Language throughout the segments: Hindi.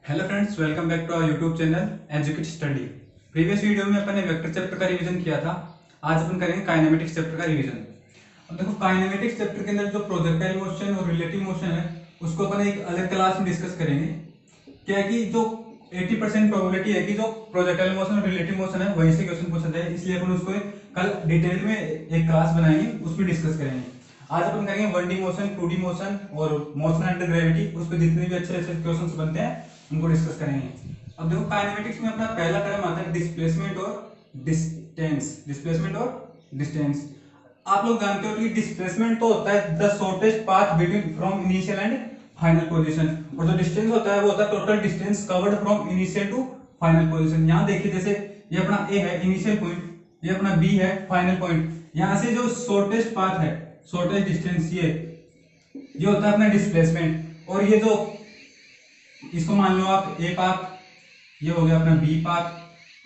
Hello friends, welcome back to our YouTube channel educate study. Previous video में अपन ने वेक्टर चैप्टर का रिवीजन किया था। आज अपन करेंगे काइनेमेटिक्स चैप्टर का रिवीजन। अब देखो, काइनेमेटिक्स चैप्टर के अंदर जो प्रोजेक्टाइल मोशन और रिलेटिव मोशन है उसको अपन एक अलग क्लास में डिस्कस करेंगे। क्या है कि जो 80% प्रोबेबिलिटी है कि जो प्रोजेक्टाइल मोशन और रिलेटिव मोशन है वहीं से क्वेश्चन पूछा जाए, इसलिए अपन उसको कल डिटेल में एक क्लास बनाएंगे, उसमें डिस्कस करेंगे। आज अपन करेंगे 1D मोशन, 2D मोशन और मोशन अंडर ग्रेविटी। उस पर जितने भी अच्छे अच्छे क्वेश्चंस बनते हैं उनको डिस्कस करेंगे। अब देखो, काइनेमेटिक्स में अपना पहला टर्म आता है डिस्प्लेसमेंट और डिस्टेंस। डिस्प्लेसमेंट और डिस्टेंस आप लोग जानते हो कि डिस्प्लेसमेंट तो होता है the shortest path between from initial and final position, और जो डिस्टेंस होता है वो होता है total distance covered from initial to final position. यहाँ देखिए, जैसे ये अपना ए है इनिशियल पॉइंट, ये अपना बी है फाइनल पॉइंट। यहाँ से जो शॉर्टेस्ट पाथ है, शॉर्टेस्ट डिस्टेंस ये होता है अपना डिस्प्लेसमेंट। और ये जो इसको मान लो आप ए पाथ, ये हो गया अपना बी पाथ,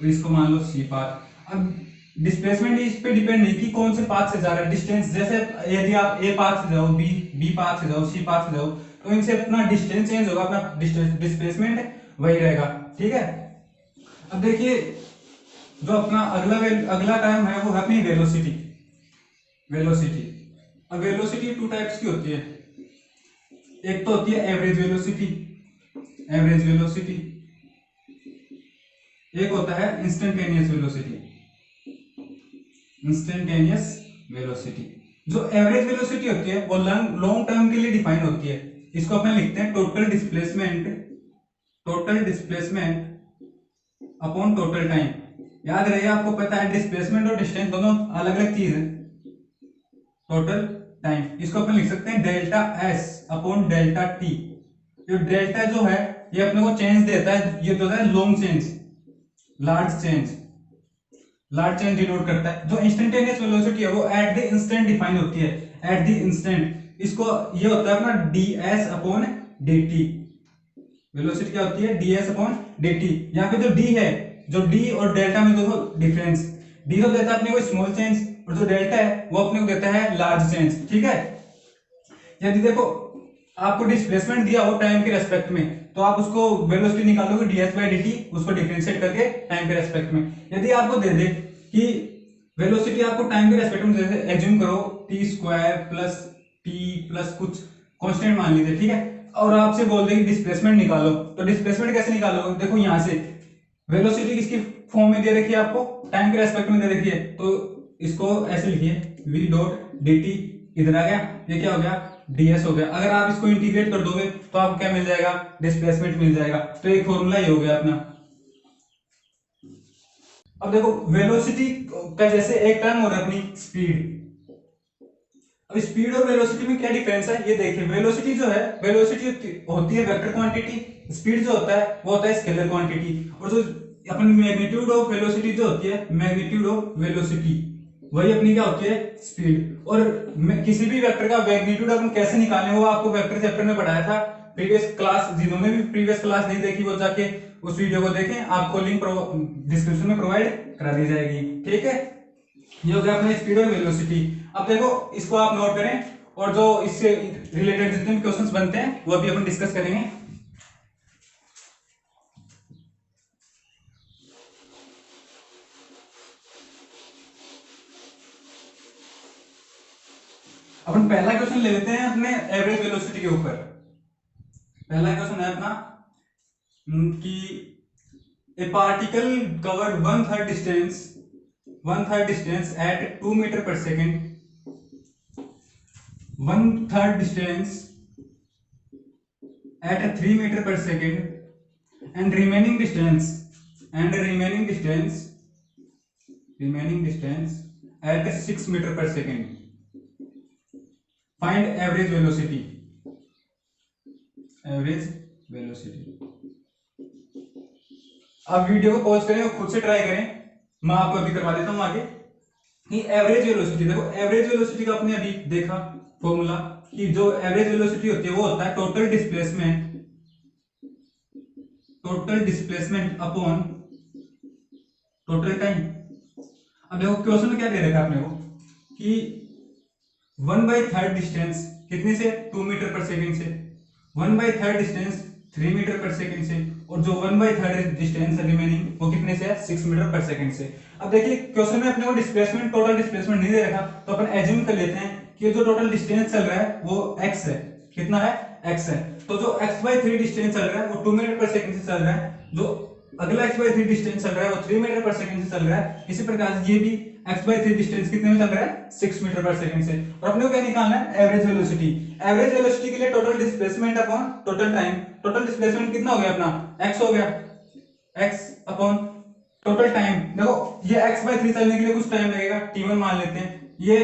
और इसको मान लो सी पाथ। अब डिस्प्लेसमेंट इस पे डिपेंड नहीं कि कौन से पाथ से जा रहा है डिस्टेंस। जैसे यदि आप ए पाथ से जाओ, बी पाथ से जाओ, सी पाथ से जाओ, तो इनसे अपना डिस्टेंस चेंज होगा, अपना डिस्प्लेसमेंट वही रहेगा। ठीक है। अब देखिए, जो अपना अगला टर्म है वो है अपनी वेलोसिटी। वेलोसिटी, अब वेलोसिटी टू टाइप्स की होती है। एक तो होती है एवरेज वेलोसिटी, एवरेज वेलोसिटी। एक होता है इंस्टेंटेनियस वेलोसिटी, इंस्टेंटेनियस वेलोसिटी। जो एवरेज वेलोसिटी होती है वो लॉन्ग टर्म के लिए डिफाइन होती है। इसको अपन लिखते हैं total displacement, total displacement upon total time. याद रहिए, आपको पता है डिस्प्लेसमेंट और डिस्टेंस दोनों अलग अलग चीज है। टोटल टाइम, इसको अपन लिख सकते हैं delta S upon delta T. जो डेल्टा जो है ये अपने को चेंज देता है, ये जो है long change, large change, large change denote करता है। जो इंस्टेंटेनियस वेलोसिटी है वो एट द इंस्टेंट डिफाइन होती है, एट द इंस्टेंट। इसको ये होता है अपना ds अपॉन dt। वेलोसिटी क्या होती है? ds upon dt। यहाँ पे जो d है, जो d और डेल्टा में देखो डिफरेंस, d तो देता है अपने को स्मॉल चेंज, और जो डेल्टा है वो अपने को देता है लार्ज चेंज। ठीक है। यदि देखो आपको डिस्प्लेसमेंट दिया हो टाइम के रेस्पेक्ट में, तो आप उसको वेलोसिटी निकालोगे ds बाय dt, उसको डिफरेंशिएट करके टाइम के रेस्पेक्ट में। यदि आपको दे दे कि वेलोसिटी आपको टाइम के रेस्पेक्ट में, जैसे एज्यूम करो t square plus t plus कुछ कांस्टेंट मान लीजिए, ठीक है, और आपसे बोल दे कि डिस्प्लेसमेंट निकालो, तो डिस्प्लेसमेंट कैसे निकालोगे? देखो, यहां से वेलोसिटी किसकी फॉर्म में दे रखी है आपको? टाइम के रेस्पेक्ट में दे रखी है, तो इसको ऐसे लिखिए v डॉट dt। इधर आ गया, ये क्या हो गया? ds हो गया। अगर आप इसको इंटीग्रेट कर दोगे तो आपको क्या मिल जाएगा? डिस्प्लेसमेंट मिल जाएगा। तो एक फॉर्मूला ये हो गया अपना। अब देखो, वेलोसिटी का जैसे एक टर्म हो रहा है अपनी स्पीड। अब स्पीड और वेलोसिटी में क्या डिफरेंस है ये देखिए। वेलोसिटी जो है, वेलोसिटी होती है वेक्टर क्वांटिटी, स्पीड जो होता है वो होता है स्केलर क्वांटिटी। और जो अपनी मैग्नीट्यूड ऑफ वेलोसिटी जो होती है, मैग्नीट्यूड ऑफ वेलोसिटी, वही अपनी क्या होती है? स्पीड। और किसी भी वेक्टर का मैग्नीट्यूड अपन कैसे निकालें वो आपको वेक्टर चैप्टर में पढ़ाया था प्रीवियस क्लास। जिन्होंने भी प्रीवियस क्लास नहीं देखी वो जाके उस वीडियो को देखें, आपको लिंक डिस्क्रिप्शन में प्रोवाइड करा दी जाएगी। ठीक है। ये हो गया अपने स्पीड और वेलोसिटी। अब देखो, इसको आप नोट करें, और जो इससे रिलेटेड जितने भी क्वेश्चंस बनते हैं वो अभी अपन डिस्कस करेंगे। अपन पहला क्वेश्चन ले लेते हैं अपने एवरेज वेलोसिटी के ऊपर। पहला क्वेश्चन है अपना कि a particle covered one third distance at 2 metre पर second, one third distance at 3 meter per second, and remaining distance at 6 meter per second. Find average velocity. आप वीडियो को पॉज करें और खुद से ट्राई करें, मैं आपको अभी करवा देता हूं आगे कि एवरेज वेलोसिटी। देखो, एवरेज वेलोसिटी का आपने अभी देखा फॉर्मूला कि जो एवरेज वेलोसिटी होती है वो होता है total displacement upon total time. अब देखो, क्वेश्चन में क्या दे रखा है अपने को कि 1/3 डिस्टेंस कितने से? 2 मीटर पर सेकेंड से। 1/3 डिस्टेंस 3 मीटर पर सेकंड से, और जो 1/3 डिस्टेंस रिमेनिंग वो कितने से है, 6 मीटर पर सेकंड से। अब देखिए क्वेश्चन में अपने को डिस्प्लेसमेंट, टोटल डिस्प्लेसमेंट नहीं दे रखा, तो अपन एज्यूम कर लेते हैं कि जो टोटल डिस्टेंस चल रहा है वो x है। कितना है, x है। तो जो x/3 डिस्टेंस चल रहा है वो 2 मीटर पर सेकंड से चल रहा है, जो अगला x/3 डिस्टेंस चल रहा है वो 3 मीटर पर सेकंड से चल रहा है। इसी प्रकार से ये भी x/3 डिस्टेंस कितने में चल रहा है, 6 मीटर पर सेकंड से। और अपने को क्या निकालना है, एवरेज वेलोसिटी। एवरेज वेलोसिटी के लिए total displacement upon total time, total displacement कितना हो गया अपना, x हो गया, x अपॉन टोटल टाइम। देखो ये x/3 चलने के लिए कुछ टाइम लगेगा, t1 मान लेते हैं। ये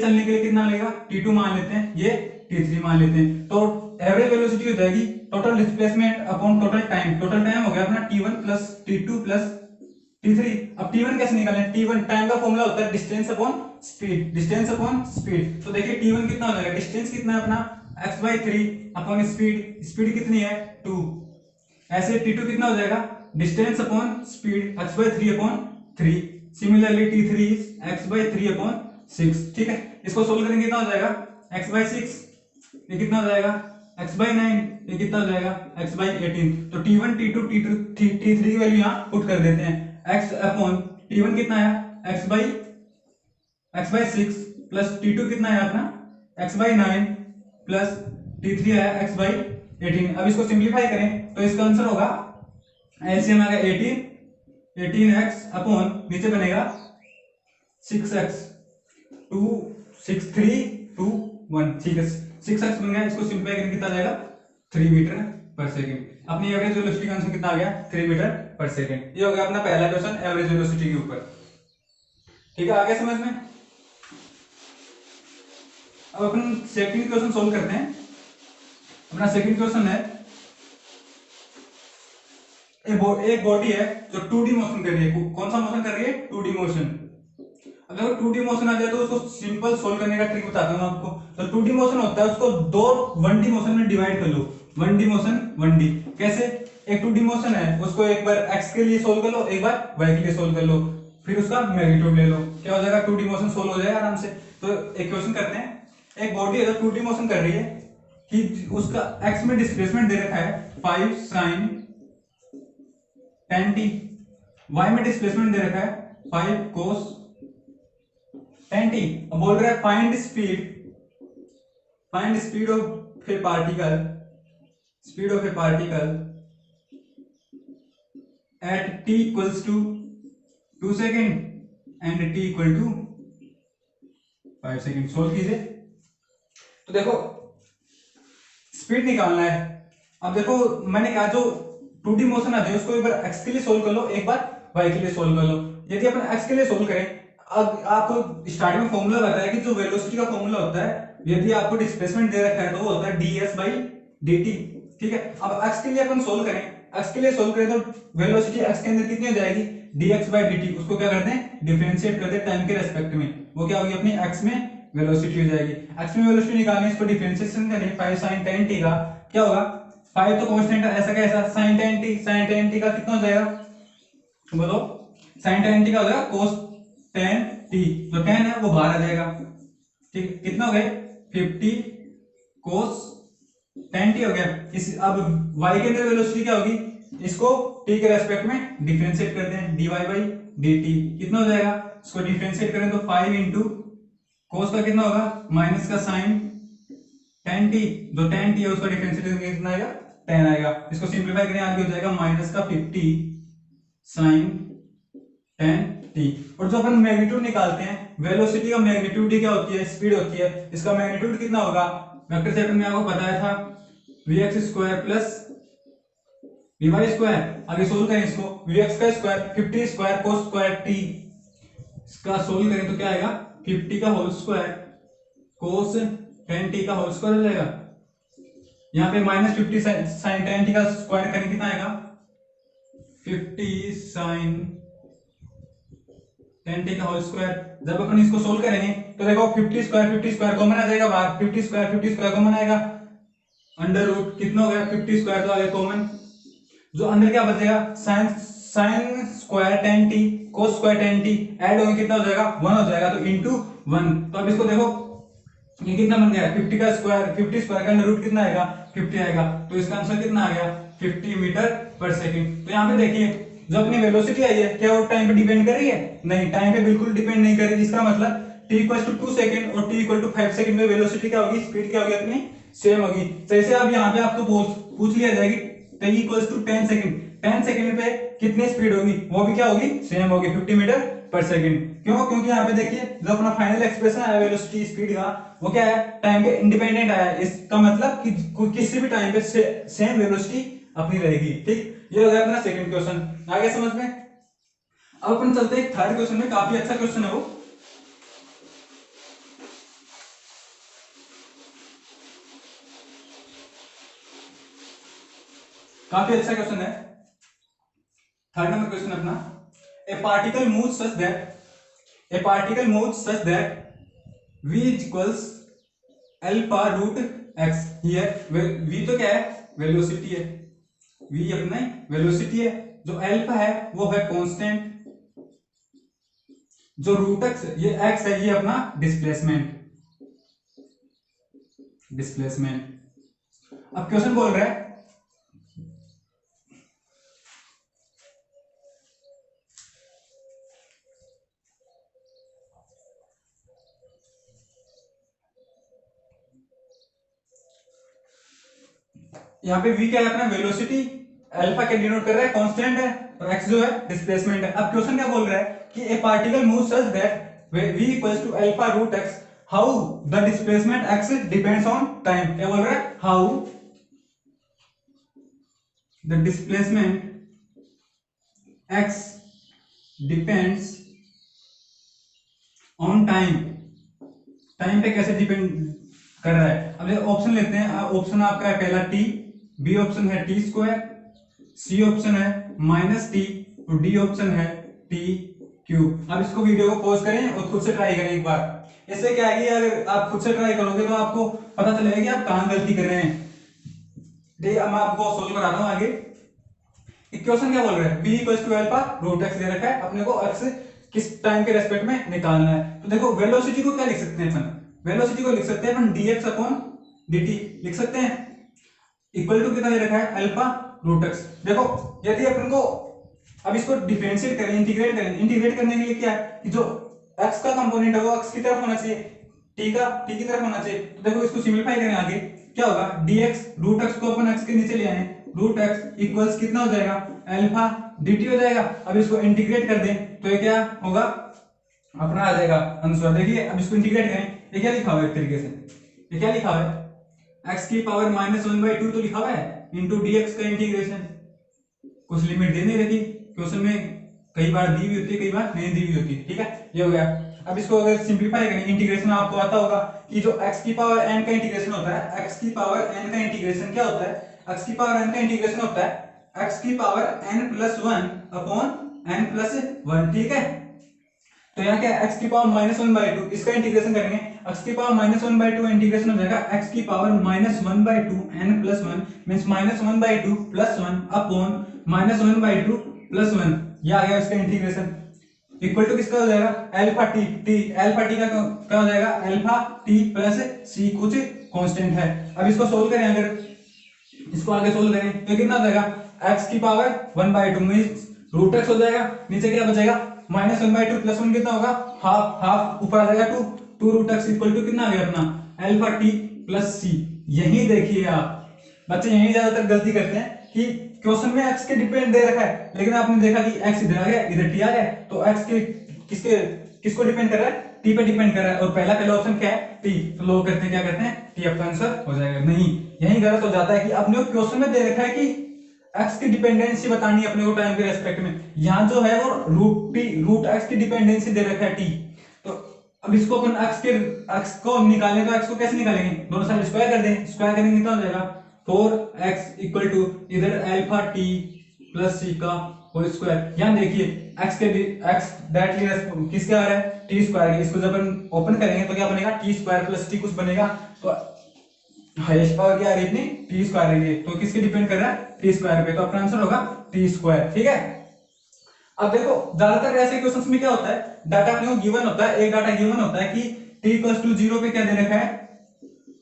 चलने के लिए कितना लगेगा, t2 मान लेते हैं, ये t3 मान लेते हैं। तो एवरेज वेलोसिटी हो जाएगी total displacement upon total time. Total time हो गया अपना t1 plus t2 plus t3। अब t1 कैसे निकालें, t1 टाइम का फॉर्मूला होता है distance upon speed, distance upon speed. तो देखिए t1 कितना हो जाएगा, डिस्टेंस कितना है अपना x/3 अपॉन स्पीड, स्पीड कितनी है 2। ऐसे t2 कितना हो जाएगा, distance upon speed x/3 upon 3। Similarly t3 is x/3 upon 6। ठीक है, इसको सोल्व करेंगे कितना हो जाएगा, x/6, ये कितना हो जाएगा x/9, ये कितना हो जाएगा x/18। तो t1 t2 t3 की वैल्यू यहाँ पुट कर देते हैं। x अपॉन t1 कितना है x/6 प्लस t2 कितना है अपना x/9 प्लस t3 है x/18। अब इसको सिंप्लीफाई करें तो इसका आंसर होगा, एलसीएम आ गया 18x अपॉन नीचे बनेगा 6x 2 6 3 2 1। ठीक है, 6x बन गया। इसको सिंप्लीफाई करके कितना जाएगा, 3 मीटर पर सेकंड। अपनी एवरेज वेलोसिटी का आंसर कितना आ गया, 3 मीटर पर सेकंड। ये हो गया अपना पहला क्वेश्चन एवरेज वेलोसिटी के ऊपर। ठीक है, आगे समझ में। अब अपन सेकंड क्वेश्चन सोल्व करते हैं। अपना सेकंड क्वेश्चन है, एक बॉडी है जो 2D मोशन कर रही है। कौन सा मोशन कर रही है, 2D मोशन। अगर 2D मोशन आ जाए तो उसको सिंपल सोल्व करने का ट्रिक बताता हूं आपको। तो 2D मोशन होता है, उसको दो 1D मोशन में डिवाइड कर लो। 1D मोशन 1D कैसे, एक 2D मोशन है उसको एक बार x के लिए सोल्व कर लो, एक बार y के लिए सोल्व कर लो, फिर उसका मैग्नीट्यूड ले लो, क्या हो जाएगा, 2D मोशन सोल्व हो जाएगा आराम से। तो एक क्वेश्चन करते हैं, एक बॉडी है जो 2D मोशन कर रही है कि उसका x में डिस्प्लेसमेंट दे रखा है 5 sin 10t, y में डिस्प्लेसमेंट दे रखा है 5 cos 10t। अब बोल रहा है find speed of a particle, speed of a particle at t equals to 2 second and t equal to 5 second. Solve कीजिए। तो देखो स्पीड निकालना है। अब देखो मैंने कहा जो 2D मोशन आ जाए उसको एक बार x के लिए सोल्व कर लो, एक बार y के लिए सोल्व कर लो। यदि अपन x के लिए सोल्व करें, अब आपको स्टार्टिंग में फॉर्मूला बताया कि जो वेलोसिटी का फॉर्मूला होता है, यदि आपको डिस्प्लेसमेंट दे रखा है तो वो होता है ds/dt। ठीक है, अब x के लिए अपन सोल्व करें, x के लिए सोल्व करें तो वेलोसिटी x के अंदर कितनी हो जाएगी, dx/dt। उसको क्या करते हैं, डिफरेंशिएट करते हैं टाइम के रेस्पेक्ट में, वो क्या होगी अपनी x में वेलोसिटी हो जाएगी। x में वेलोसिटी निकालनी, इसको डिफरेंशिएशन करें 5 sin 10t का, क्या होगा 5 तो कांस्टेंट है, ऐसा कैसा sin 10t का कितना हो जाएगा बोलो, sin 10t का हो जाएगा cos 10t, जो 10 है वो बाहर आ जाएगा। ठीक, कितना हो गया 50 cos 10t हो गया। इस अब y के अंदर वेलोसिटी क्या होगी, इसको t के रेस्पेक्ट में डिफरेंशिएट करते हैं dy/dt। कितना हो जाएगा, इसको डिफरेंशिएट करें तो 5 इंटू cos का कितना होगा माइनस का sin 10t, जो 10t है उसका डिफरेंशिएट करके कितना आएगा 10 आएगा। इसको सिंपलीफाई करें आगे हो जाएगा माइनस का 50 sin 10t। और जो अपन मैग्नीट्यूड निकालते हैं, वेलोसिटी का मैग्नीट्यूड क्या होती है, स्पीड होती है। इसका मैग्नीट्यूड कितना होगा, वेक्टर चैप्टर में आपको बताया था vx² प्लस vy²। आगे सोल्व करें इसको, vx का स्क्वायर 50² cos² t, इसका सोल्व करें तो क्या आएगा 50 का होल स्क्वायर cos 10t का होल स्क्वायर हो जाएगा। यहाँ पे माइनस 50 sin 10t का स्क्वायर करें कितना आएगा 50 sin 10t का होल स्क्वायर। जब अपन इसको सोल्व करेंगे तो देखो 50² कॉमन आ जाएगा बाहर, 50² कॉमन आएगा, अंडर रूट कितना हो गया 50² तो आ गया कॉमन, जो अंदर क्या बचेगा sin square 10t cos square 10t add होंगे कितना हो जाएगा 1 हो जाएगा, तो इंटू 1। तो अब इसको देखो ये कितना बन गया 50 का स्क्वायर, 50 स्क्वायर का अंडर रूट कितना आएगा 50 आएगा, तो इसका आंसर कितना आ गया 50 मीटर पर सेकंड। तो यहाँ पे देखिए जो अपनी वेलोसिटी आई है क्या वो टाइम पे डिपेंड कर रही है? नहीं, टाइम पे बिल्कुल डिपेंड नहीं कर रही। इसका मतलब t इक्वल टू 2 सेकंड और t इक्वल टू 5 सेकंड में वेलोसिटी क्या होगी, स्पीड क्या होगी अपनी सेम होगी। जैसे अब यहाँ पे आपको पूछ लिया जाएगी t equal to 10 second, 10 second पे कितनी स्पीड होगी, वो भी क्या होगी सेम होगी 50 मीटर पर सेकंड। क्यों? क्योंकि यहाँ पे देखिए जो अपना फाइनल एक्सप्रेशन आया वेलोसिटी स्पीड का वो क्या है टाइम पे इंडिपेंडेंट आया है। इसका मतलब कि किसी भी टाइम पे सेम वेलोसिटी अपनी रहेगी। ठीक, ये हो गया अपना सेकंड क्वेश्चन। आ गया समझ में? अब अपन चलते हैं थर्ड क्वेश्चन में, काफी अच्छा क्वेश्चन है वो। काफी अच्छा क्वेश्चन है। थर्ड नंबर क्वेश्चन अपना, a particle move such that v equals alpha root x। Here v तो क्या है वेलोसिटी है, v अपना वेलोसिटी है, जो अल्फा है वो है कांस्टेंट, जो रूट x ये x है ये अपना डिस्प्लेसमेंट। अब क्वेश्चन बोल रहा है यहाँ पे v क्या है अपना वेलोसिटी, अल्फा क्या डिनोट कर रहा है कांस्टेंट है, और x जो है डिस्प्लेसमेंट है। अब क्वेश्चन क्या बोल रहा है कि a particle move such that v equals to alpha root x, how the displacement x depends on time. क्या बोल रहा है? How the displacement x depends on time, time पे कैसे डिपेंड कर रहा है। अब ये ऑप्शन लेते हैं। ऑप्शन आपका है पहला t, बी ऑप्शन है टी स्क्वायर, सी ऑप्शन है माइनस टी, और डी ऑप्शन है टी क्यूब। अब इसको वीडियो को पॉज करें और खुद से ट्राई करें एक बार। इससे क्या है कि अगर आप खुद से ट्राई करोगे तो आपको पता चलेगा कि आप कहां गलती कर रहे हैं। ठीक, अब मैं आपको सोल्व कराता हूं आगे। इक्वेशन क्या बोल रहा है, b equals to alpha root x दे रखा है, अपने को x किस टाइम के रेस्पेक्ट में निकालना है। तो देखो वेलोसिटी को क्या लिख सकते हैं अपन, वेलोसिटी को लिख सकते हैं अपन dx अपॉन dt लिख सकते हैं, इक्वल टू कितना दे रखा है अल्फा रूट x। देखो यदि अपन को अब इसको डिफरेंशिएट करें, इंटीग्रेट करने के लिए क्या है कि जो x का कंपोनेंट है वो x की तरफ होना चाहिए, t की तरफ होना चाहिए। तो देखो इसको सिंपलीफाई करें आगे क्या होगा, dx रूट x को अपन x के नीचे ले आए, रूट x इक्वल्स कितना हो जाएगा अल्फा dt हो जाएगा। अब इसको इंटीग्रेट कर दें तो ये क्या होगा अपना आ जाएगा आंसर। देखिए अब इसको इंटीग्रेट करें, ये क्या लिखा हुआ है एक तरीके से, ये क्या लिखा हुआ है x की पावर -1/2 तो लिखा हुआ है इंटू dx का इंटीग्रेशन। कुछ लिमिट दे नहीं रखी क्वेश्चन में, कई बार दी हुई होती है कई बार नहीं दी हुई होती है। ठीक है, ये हो गया। अब इसको अगर सिंपलीफाई करें इंटीग्रेशन, आपको आता होगा कि जो x की पावर n का इंटीग्रेशन होता है, x की पावर n का इंटीग्रेशन क्या होता है, x की पावर n का इंटीग्रेशन होता है x की power n plus 1 upon n plus 1। ठीक है, तो यहाँ क्या x की पावर -1/2, इसका इंटीग्रेशन करेंगे, x की पावर -1/2 इंटीग्रेशन हो जाएगा x की power -1/2 n plus 1 means -1/2 plus 1 upon -1/2 plus 1। ये आ गया इसका इंटीग्रेशन, इक्वल टू किसका हो जाएगा अल्फा टी अल्फा टी का क्या हो जाएगा अल्फा टी प्लस सी, कुछ कांस्टेंट है। अब इसको सोल्व करें, अगर इसको आगे सोल्व करें तो कितना हो जाएगा x की पावर 1/2 मींस रूट x हो जाएगा, नीचे क्या बचेगा -1/2 प्लस 1 कितना होगा हाफ ऊपर आ जाएगा 2 रूट x इक्वल टू कितना आ गया अपना अल्फा टी प्लस सी। यही देखिए आप बच्चे यही ज्यादातर गलती करते हैं कि क्वेश्चन में x के डिपेंड दे रखा है, लेकिन आपने देखा कि x इधर आ गया इधर t आ गया, तो x के किसको डिपेंड कर रहा है t पे डिपेंड कर रहा है, और पहला ऑप्शन क्या है t, तो लोग करते हैं क्या करते हैं t आपका आंसर हो जाएगा। नहीं, यही गलत हो जाता है कि अपने को क्वेश्चन में दे रखा है कि x की डिपेंडेंसी बतानी है अपने को टाइम के रेस्पेक्ट में, यहाँ जो है वो रूट x की डिपेंडेंसी दे रखा है t। तो अब इसको अपन x को निकालें तो x को कैसे निकालेंगे, दोनों साइड स्क्वायर कर दें, स्क्वायर करेंगे कितना हो जाएगा 4x इक्वल टू इधर अल्फा टी प्लस सी का होल स्क्वायर। यहाँ देखिए x डायरेक्टली किसके आ रहा है टी स्क्वायर, इसको जब अपन ओपन करेंगे तो क्या बनेगा टी स्क्वायर प्लस टी कुछ बनेगा, तो हाईएस्ट पावर क्या आ रही है अपनी टी स्क्वायर रही है, तो किसके डिपेंड कर रहा है टी स्क्वायर पे, तो अपना आंसर होगा टी स्क्वायर। ठीक है, अब देखो ज्यादातर ऐसे क्वेश्चंस में क्या होता है डाटा अपने को गिवन होता है, एक डाटा गिवन होता है कि t इक्वल्स टू 0 पे क्या दे रखा है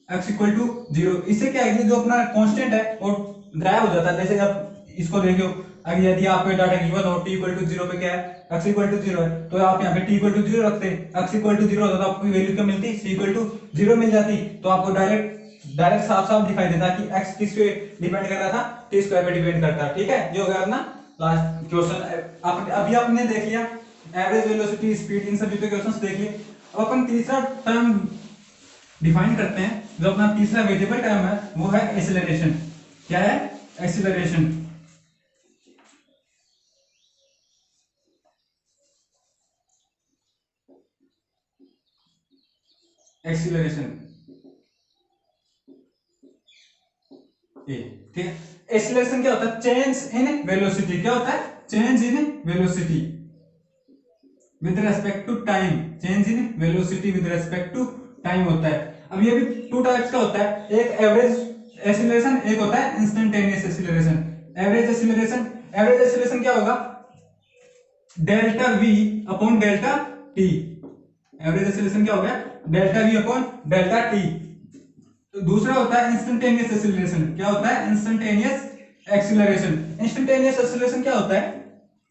x इक्वल टू 0। इससे क्या है कि जो अपना कांस्टेंट है वो गायब हो जाता है। जैसे आप इसको देखो, अगर यदि आपको डाटा गिवन हो t इक्वल टू 0 पे क्या है, x इक्वल टू 0 है, तो आप यहाँ पे t इक्वल टू 0 रखते हैं, x इक्वल टू 0 होता तो आपको वैल्यू क्या मिलती, c इक्वल टू 0 मिल जाती। तो आपको डायरेक्ट डायरेक्ट साफ साफ दिखाई देता कि x किस पे डिपेंड कर रहा था, t स्क्वायर पे डिपेंड करता है। ठीक है, ये हो गया अपना लास्ट क्वेश्चन। आप अभी आपने देख लिया एवरेज वेलोसिटी, स्पीड, इन सभी पे क्वेश्चंस देख लिए। अब अपन तीसरा टर्म डिफाइन करते हैं। जो अपना तीसरा वेरिएबल टर्म है वो है एक्सीलरेशन। क्या है? एक्सीलरेशन। एक्सीलरेशन ए, ठीक है। एक्सीलरेशन क्या होता है? Change in velocity. क्या होता है? Change in velocity with respect to time. Change in velocity with respect to time होता है। अब ये भी टू टाइप्स का होता है, एक एवरेज एक्सीलरेशन, एक होता है instantaneous acceleration. Average acceleration, average acceleration क्या होगा? Delta we upon delta T. Average acceleration क्या हो गया? Delta we upon delta T. तो दूसरा होता है इंस्टेंटेनियस एक्सीलरेशन। क्या होता है? Instantaneous acceleration. इंस्टेंटेनियस एक्सीलरेशन क्या होता है?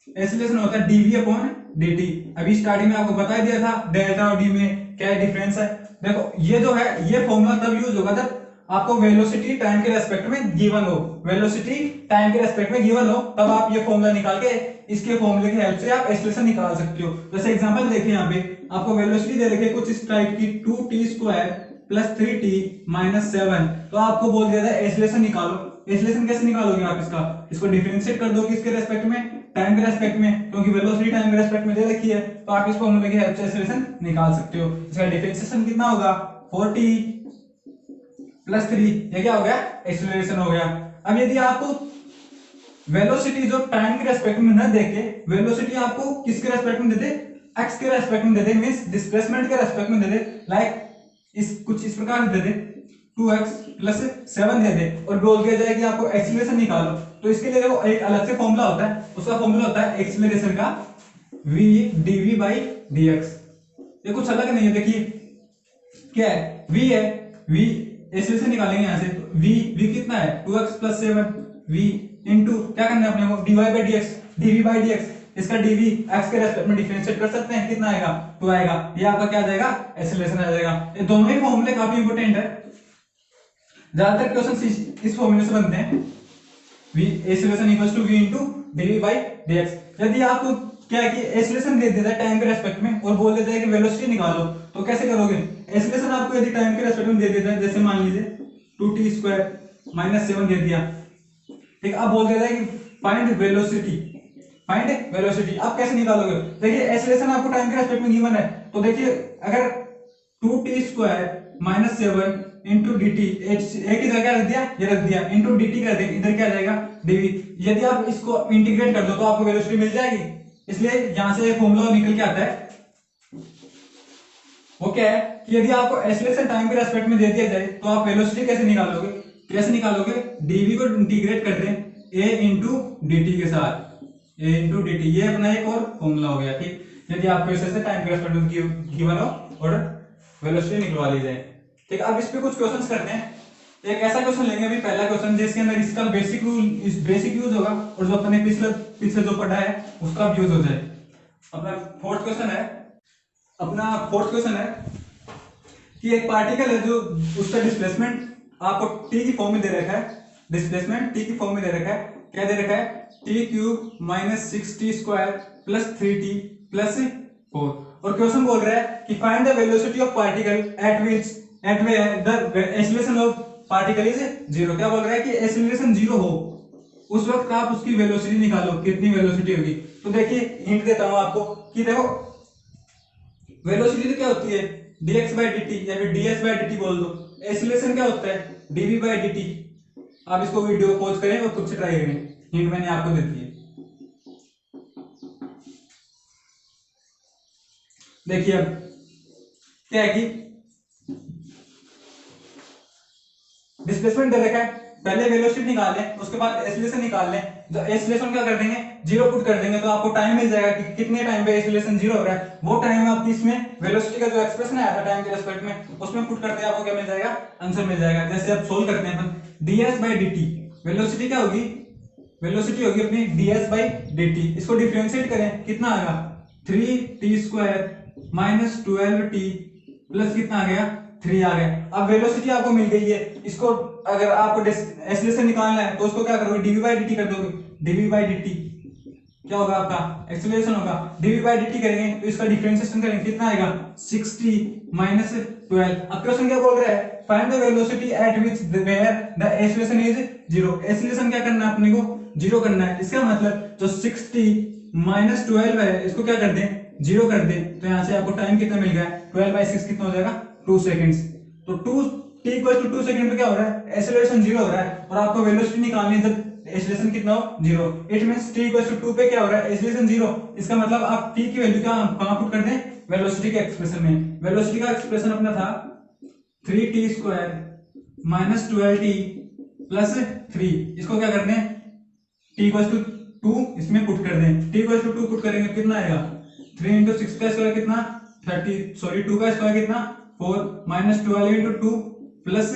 एक्सीलरेशन होता है dv अपॉन dt। अभी स्टार्टिंग में आपको बता दिया था डेल्टा और डी में क्या डिफरेंस है। देखो ये जो है, ये फॉर्मूला तब यूज होगा जब आपको वेलोसिटी टाइम के रेस्पेक्ट में गिवन हो। वेलोसिटी टाइम के रेस्पेक्ट में गिवन हो तब आप ये फॉर्मूला निकाल के इसके फॉर्मूले की हेल्प से आप एक्सीलरेशन निकाल सकते हो। जैसे एग्जांपल देखिए, यहाँ पे आपको वेलोसिटी दे रखी है कुछ इस टाइप की 2t square plus 3t minus 7। तो आपको बोल दिया था एक्सीलरेशन निकालो। एक्सीलरेशन कैसे निकालोगे आप? इसको डिफरेंशिएट कर दो किसके रेस्पेक्ट में? टाइम के रेस्पेक्ट में, क्योंकि वेलोसिटी टाइम के रेस्पेक्ट में दे रखी है। तो आप इस फॉर्मूले की हेल्प से एक्सीलरेशन निकाल सकते हो। इसका डिफरेंशिएशन कितना होगा? 4t plus 3। ये क्या हो गया? एक्सीलरेशन हो गया। अब यदि आपको वेलोसिटी जो टाइम के रेस्पेक्ट में न देके वेलोसिटी आपको किसके रेस्पेक्ट में दे दे, एक्स के रेस्पेक्ट में दे दे, मींस डिस्प्लेसमेंट के रेस्पेक्ट में दे दे, लाइक इस कुछ इस प्रकार दे दे 2x प्लस 7 दे दे और बोल दिया जाए कि आपको एक्सीलरेशन निकालो, तो इसके लिए वो एक अलग से फॉर्मूला होता है। उसका फॉर्मूला होता है एक्सीलरेशन का v dv by dx। ये कुछ अलग नहीं है। देखिए क्या है? v है, v एक्सीलरेशन निकालेंगे यहां से, तो v कितना है? 2x प्लस 7 v इंटू क्या करना है अपने को? dy by dx, dv by dx। इसका dv x के रेस्पेक्ट में डिफरेंशिएट कर सकते हैं, कितना आएगा? 2 आएगा। ये आपका क्या आ जाएगा? एक्सीलरेशन आ जाएगा। ये दोनों ही फॉर्मूले काफी इंपॉर्टेंट है, ज्यादातर क्वेश्चन इस फॉर्मूले से बनते हैं। v acceleration equals to v into dv by dx। यदि आपको क्या है कि एक्सीलरेशन दे देता है टाइम के रेस्पेक्ट में और बोल देता है कि वेलोसिटी निकालो, तो कैसे करोगे? एक्सीलरेशन आपको यदि टाइम के रेस्पेक्ट में दे देता है, जैसे मान लीजिए 2t स्क्वायर माइनस 7 दे दिया, ठीक। अब बोल देता है कि फाइंड वेलोसिटी, फाइंड वेलोसिटी। आप कैसे निकालोगे? देखिए एक्सीलरेशन आपको टाइम के रेस्पेक्ट में गिवन है, तो देखिए अगर 2t square minus 7 into D T, एक ही जगह रख दिया, ये रख दिया, इंटू डी टी कर देंगे, इधर क्या आ जाएगा? dv। यदि आप इसको इंटीग्रेट कर दो तो आपको वेलोसिटी मिल जाएगी। इसलिए यहां से फॉर्मूला निकल के आता है, वो क्या है कि यदि आपको एक्सीलरेशन टाइम के रेस्पेक्ट में दे दिया जाए तो आप वेलोसिटी कैसे निकालोगे? कैसे निकालोगे? dv को इंटीग्रेट कर दें a इंटू डी टी के साथ, a इंटू डी टी। ये अपना एक और फॉर्मूला हो गया, ठीक। यदि आपको एक्सीलरेशन टाइम के रेस्पेक्ट में गिवन हो और वेलोसिटी निकलवा ली जाए, ठीक। अब इस पे कुछ क्वेश्चंस करते हैं। एक ऐसा क्वेश्चन लेंगे अभी, पहला क्वेश्चन जिसके अंदर इसका बेसिक रूल, इस बेसिक यूज होगा और जो अपने पिछले जो पढ़ा है उसका भी यूज हो जाए। अपना फोर्थ क्वेश्चन है, कि एक पार्टिकल है जो उसका डिस्प्लेसमेंट आपको टी की फॉर्म में दे रखा है। डिस्प्लेसमेंट टी की फॉर्म में दे रखा है। क्या दे रखा है? T cube minus 6t square plus 3t plus 4। और क्वेश्चन बोल रहा है कि find the velocity of particle at which the acceleration of particle is 0। क्या बोल रहा है कि एक्सीलरेशन 0 हो उस वक्त आप उसकी वेलोसिटी निकालो, कितनी वेलोसिटी होगी। तो देखिए हिंट देता हूं आपको कि देखो वेलोसिटी तो क्या होती है? dx by dt या फिर ds by dt बोल दो। एक्सीलरेशन क्या होता है? dv by dt। आप इसको वीडियो पॉज करें और खुद से ट्राई करें, हिंट मैंने आपको दे दी है। देखिए अब क्या है कि डिस्प्लेसमेंट दे रखा है पहले वेलोसिटी निकाल लें, उसके बाद एक्सीलरेशन निकाल लें। जब एक्सीलरेशन क्या कर देंगे, जीरो पुट कर देंगे, तो आपको टाइम मिल जाएगा कि कितने टाइम पे एक्सीलरेशन जीरो हो रहा है। वो टाइम आप इसमें वेलोसिटी का जो एक्सप्रेशन आया था टाइम के रेस्पेक्ट में, उसमें पुट करते हैं, आपको क्या मिल जाएगा, आंसर मिल जाएगा। जैसे अब सोल्व करते हैं अपन, ds/dt वेलोसिटी क्या होगी, वेलोसिटी होगी अपनी ds/dt। इसको डिफरेंशिएट करें, कितना आएगा 3t² - 12t प्लस कितना आ गया 3 आ गया। अब वेलोसिटी आपको मिल गई है, इसको अगर आपको एक्सीलरेशन निकालना है तो उसको क्या करोगे, dv/dt कर दोगे। dv/dt क्या होगा, आपका एक्सीलरेशन होगा। dv/dt करेंगे तो इसका डिफरेंशिएशन करेंगे, कितना आएगा 60 - 12। अब क्वेश्चन क्या बोल रहा है, find the velocity at which where the acceleration is 0। Acceleration क्या करना है अपने को, 0 करना है। इसका मतलब जो 60 - 12 है, इसको क्या कर दें, 0 कर दें। तो यहां से आपको टाइम कितना मिल गया, 12/6 कितना हो जाएगा, 2 सेकंड्स। तो 2 सेकंड पे क्या हो रहा है, एक्सीलरेशन 0 हो रहा है, और आपको वेलोसिटी निकालनी है जब एक्सीलरेशन कितना हो, 0। इट मींस t = 2 पे क्या हो रहा है, एक्सीलरेशन 0। इसका मतलब आप t की वैल्यू क्या कहां पुट कर दें, वेलोसिटी के एक्सप्रेशन में। वेलोसिटी का एक्सप्रेशन अपना था 3t² - 12t प्लस 3। इसको क्या कर दें, t = 2 इसमें पुट कर दें। t = 2 पुट करेंगे कितना आएगा, 3 × 6 का स्क्वायर कितना 30, सॉरी 2 का स्क्वायर कितना 4 - 12 × 2 प्लस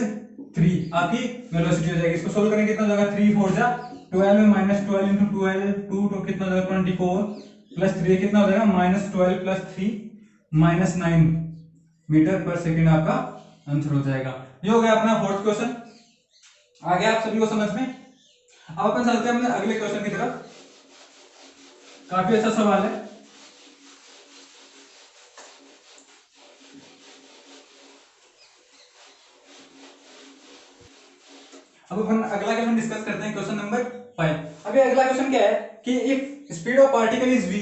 3 आपकी वेलोसिटी हो जाएगी। इसको सोल्व करेंगे, कितना हो जाएगा, 3 4 जा 12 - 12 × 12 2 तो कितना हो जाएगा 24 प्लस 3 कितना हो जाएगा -12 प्लस 3 -9 मीटर पर सेकंड आपका आंसर हो जाएगा। ये हो गया अपना फोर्थ क्वेश्चन। आ गया आप सभी को समझ में। अब अपन चलते हैं अपने अगले क्वेश्चन की तरफ। काफी अच्छा सवाल है। अब अपन अगला क्वेश्चन डिस्कस करते हैं, क्वेश्चन नंबर 5। अभी अगला क्वेश्चन क्या है कि if speed of particle is v,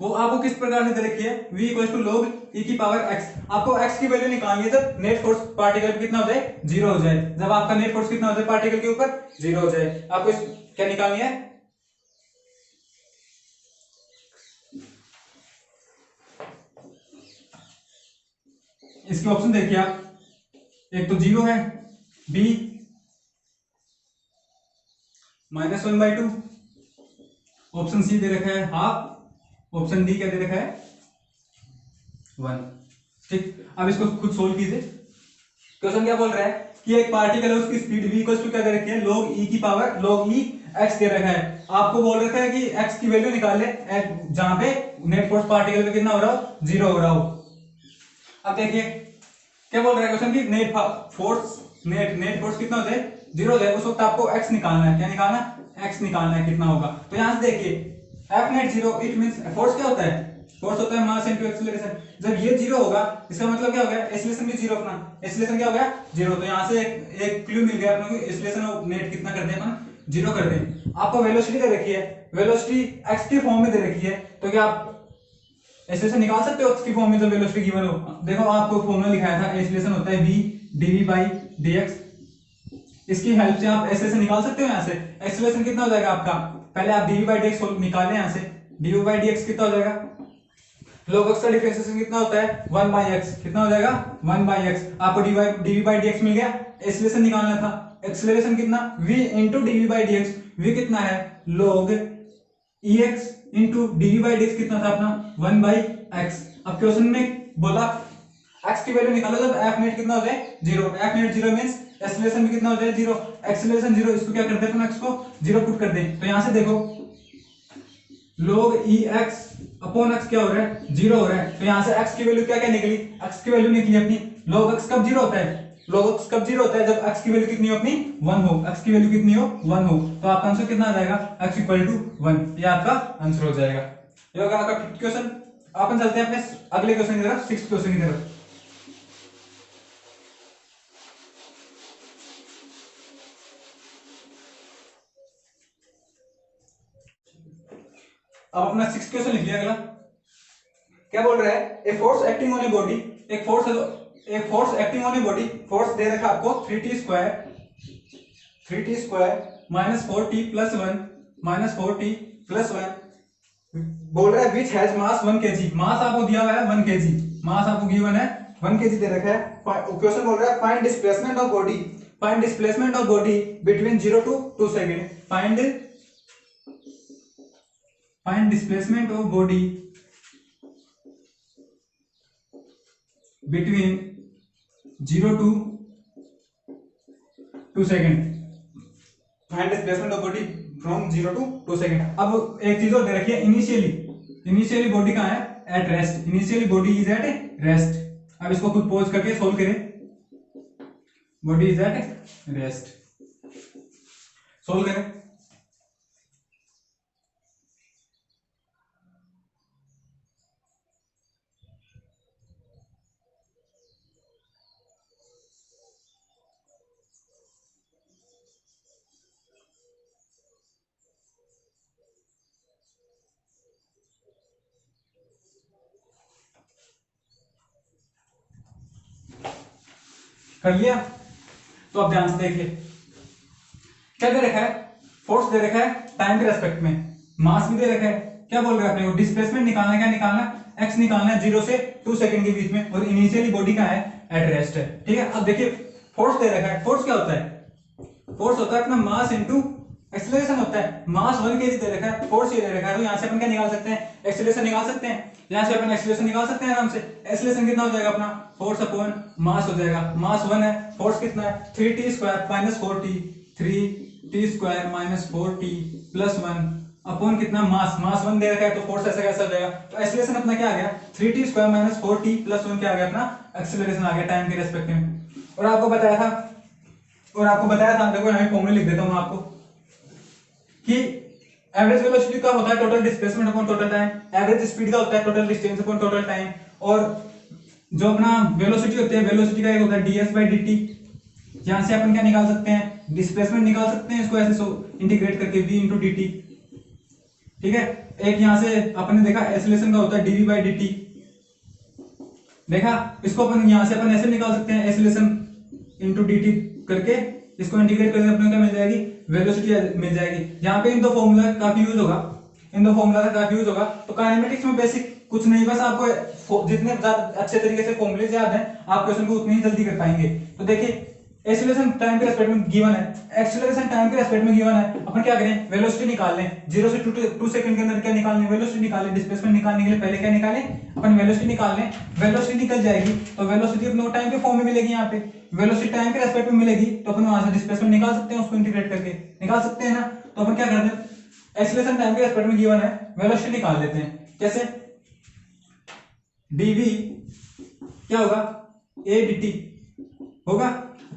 वो आपको किस प्रकार से दे रखी है, v = log e की पावर x। आपको x की वैल्यू निकालनी है जब नेट फोर्स पार्टिकल पे कितना हो जाए, 0 हो जाए। जब आपका नेट फोर्स कितना हो जाए पार्टिकल के ऊपर, 0 हो जाए। आपको क्या निकालनी है, इसके ऑप्शन देखिए आप, एक तो 0 है, b -1/2, ऑप्शन सी दे रखा है हाफ, ऑप्शन डी क्या दे रखा है 1। ठीक, अब इसको खुद सोल्व कीजिए। क्वेश्चन क्या बोल रहा है कि एक पार्टिकल है, उसकी स्पीड v = क्या दे रखी है, log e की पावर log e x दे रखा है। आपको बोल रखा है कि x की वैल्यू निकाल ले जहां पे नेट फोर्स पार्टिकल पे कितना हो रहा हो, 0 हो रहा हो। अब देखिए क्या बोल रहा है क्वेश्चन की नेट फोर्स कितना हो जाए, 0 हो जाए। उस वक्त आपको x निकालना है, क्या निकालना है, x निकालना है, कितना होगा। तो यहां से देखिए F net 0, it means force क्या होता है, फोर्स होता है मास इनटू एक्सीलरेशन। जब ये 0 होगा, इसका मतलब क्या हो गया, एक्सीलरेशन भी 0 अपना, एक्सीलरेशन क्या हो गया 0। तो यहां से एक क्लू मिल गया अपने को, एक्सीलरेशन और नेट कितना कर दें अपन, 0 कर दें। आपको वेलोसिटी दे रखी है, वेलोसिटी x के फॉर्म में दे रखी है, तो क्या आप एक्सीलरेशन निकाल सकते हो x की फॉर्म में जब वेलोसिटी गिवन हो। देखो आपको फॉर्मूला लिखाया था, एक्सीलरेशन होता है v dv/dx। इसकी हेल्प से आप एक्सीलरेशन निकाल सकते हो। यहां से एक्सीलरेशन कितना हो जाएगा आपका, पहले आप dv/dx निकाल लें। यहां से dv/dx कितना हो जाएगा, log x का डिफरेंशिएशन कितना होता है 1/x, कितना हो जाएगा 1/x। आपको dv/dx मिल गया। एक्सीलरेशन निकालना था, एक्सीलरेशन कितना v * dv/dx। v कितना है log ex * dv/dx कितना था अपना 1/x। अब क्वेश्चन में बोला x की वैल्यू निकालो जब f नेट कितना हो जाए 0। f नेट 0 मींस एक्सीलरेशन भी कितना हो जाए 0। एक्सीलरेशन 0, इसको क्या करते हैं अपन, x को 0 पुट कर दें। तो यहां से देखो log ex अपॉन x क्या हो रहा है, 0 हो रहा है। तो यहां से x की वैल्यू क्या क्या निकली, x की वैल्यू निकली अपनी log x कब 0 होता है, log x कब 0 होता है, जब x की वैल्यू कितनी हो अपनी 1 हो। x की वैल्यू कितनी हो 1 हो, तो आपका आंसर कितना आ जाएगा, x = 1। ये आपका आंसर हो जाएगा। ये होगा आपका फिफ्थ क्वेश्चन। अपन चलते हैं अपने अगले क्वेश्चन की तरफ, सिक्स्थ क्वेश्चन की तरफ। अब अपना सिक्स्थ क्वेश्चन लिखिए अगला। क्या बोल रहा है, a force acting on a body, एक फोर्स है, एक force acting on a body, force दे रखा आपको 3t² - 4t + 1 - 4t + 1। बोल रहा है विच हैज मास 1 kg। मास आपको दिया हुआ है 1 kg, मास आपको गिवन है 1 kg दे रखा है। क्वेश्चन बोल रहा है find displacement of body find displacement of body between 0 to 2 second. Find displacement of body between 0 to 2 second. Find displacement of body from 0 to 2 second. अब एक चीज और दे रखी है, इनिशियली बॉडी कहाँ है? At rest. Initially body is at rest. अब इसको खुद पॉज करके सोल्व करें। Body is at rest, solve करें। कर लिया? तो अब ध्यान से देखिए क्या दे रखा है, फोर्स दे रखा है टाइम के रेस्पेक्ट में, मास भी दे रखा है। क्या बोल रहे हैं अपने को? डिस्प्लेसमेंट निकालना है। क्या निकालना है? एक्स निकालना है 0 से 2 सेकंड के बीच में, और इनिशियली बॉडी का है एट रेस्ट है। ठीक है, अब देखिए फोर्स दे रखा है। फोर्स क्या होता है? फोर्स होता है अपना मास इनटू एक्सेलरेशन होता है। मास 1 kg दे रखा है, फोर्स ये दे रखा है, तो यहाँ से अपन क्या निकाल सकते हैं? एक्सेलरेशन निकाल सकते हैं। यहाँ से अपन एक्सेलरेशन निकाल सकते हैं आराम से। एक्सेलरेशन कितना हो जाएगा अपना? फोर्स अपॉन मास हो जाएगा। मास 1 है, फोर्स कितना है? 3t² minus 4t, 3t² minus 4t plus 1 upon कितना? मास 1 दे रखा है, तो फोर्स ऐसा कैसा हो जाएगा? तो एक्सेलरेशन अपना क्या आ गया? 3t² माइनस 4t प्लस 1 क्या आ गया? अपना एक्सेलरेशन आ गया टाइम के रेस्पेक्ट में। और आपको बताया था, देखो यहाँ फॉर्मूला लिख देता हूँ आपको कि एवरेज वेलोसिटी का होता है total displacement upon total time, average speed का होता है total distance upon total time, और जो अपना वेलोसिटी होती है, वेलोसिटी का एक होता है ds/dt। यहां से अपन क्या निकाल सकते हैं? डिस्प्लेसमेंट निकाल सकते हैं, इसको ऐसे इंटीग्रेट करके v × dt। ठीक है, एक यहां से अपन ने देखा एक्सेलरेशन का होता है dv/dt, देखा? इसको अपन यहां से अपन ऐसे निकाल सकते हैं, एक्सेलरेशन × dt करके इसको इंटीग्रेट करके अपने क्या मिल जाएगी? वेलोसिटी मिल जाएगी। यहाँ पे इन दो फॉर्मूला काफी यूज होगा। तो काइनेमेटिक्स में बेसिक कुछ नहीं, बस आपको जितने अच्छे तरीके से फॉर्मूले याद हैं आप क्वेश्चन को उतनी ही जल्दी कर पाएंगे। तो देखिए एक्सेलरेशन टाइम के रेस्पेक्ट में गिवन है, अपन क्या करें? वेलोसिटी निकाल लें। 0 से 2 सेकंड के अंदर क्या निकालने? वेलोसिटी निकालें। डिस्प्लेसमेंट निकालने के लिए पहले क्या निकालें? अपन वेलोसिटी निकाल लें। वेलोसिटी निकल जाएगी तो वेलोसिटी अपने को टाइम के फॉर्म में मिलेगी। यहाँ पे वेलोसिटी टाइम के रेस्पेक्ट में मिलेगी, तो अपन वहां से डिस्प्लेसमेंट निकाल सकते हैं, उसको इंटीग्रेट करके निकाल सकते हैं ना। तो अपन क्या करते हैं? एक्सेलरेशन टाइम के रेस्पेक्ट में गिवन है, वेलोसिटी निकाल लेते हैं। कैसे? dv क्या होगा? a dt होगा।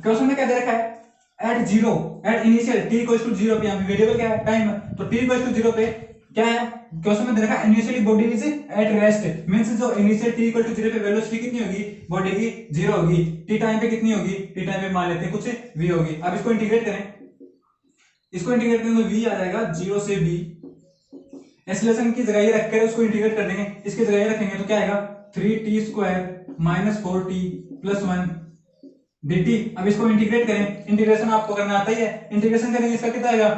क्वेश्चन में क्या दे रखा है? एट इनिशियल t = 0 पे, यहाँ पे वेरिएबल क्या है? टाइम। तो t = 0 पे क्या है? क्वेश्चन में दे रखा है initially body is at rest, means जो इनिशियल t = 0 पे वेलोसिटी कितनी होगी? बॉडी की 0 होगी। t टाइम पे कितनी होगी? t टाइम पे मान लेते हैं कुछ v होगी। अब इसको इंटीग्रेट करें, तो v आ जाएगा 0 से v। एक्सेलरेशन की जगह ये रखकर उसको इंटीग्रेट कर देंगे, इसकी जगह ये रखेंगे तो क्या आएगा? 3t² minus 4t plus 1 dt। अब इसको इंटीग्रेट करें, इंटीग्रेशन आपको करना आता ही है। इंटीग्रेशन करेंगे इसका कितना आएगा?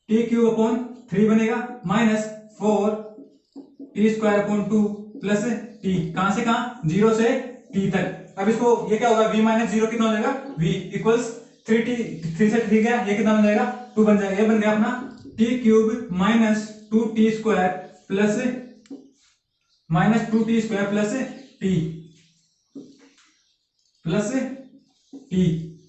t³ अपॉन 3 बनेगा minus 4t² upon 2 plus t। कहां से कहां? 0 से t तक। अब इसको ये क्या होगा? v माइनस 0 कितना हो जाएगा? v इक्वल्स 3 से 3 गया, ये कितना बन जाएगा? 2 बन जाएगा। ये बन गया अपना t³ minus 2t² plus t plus T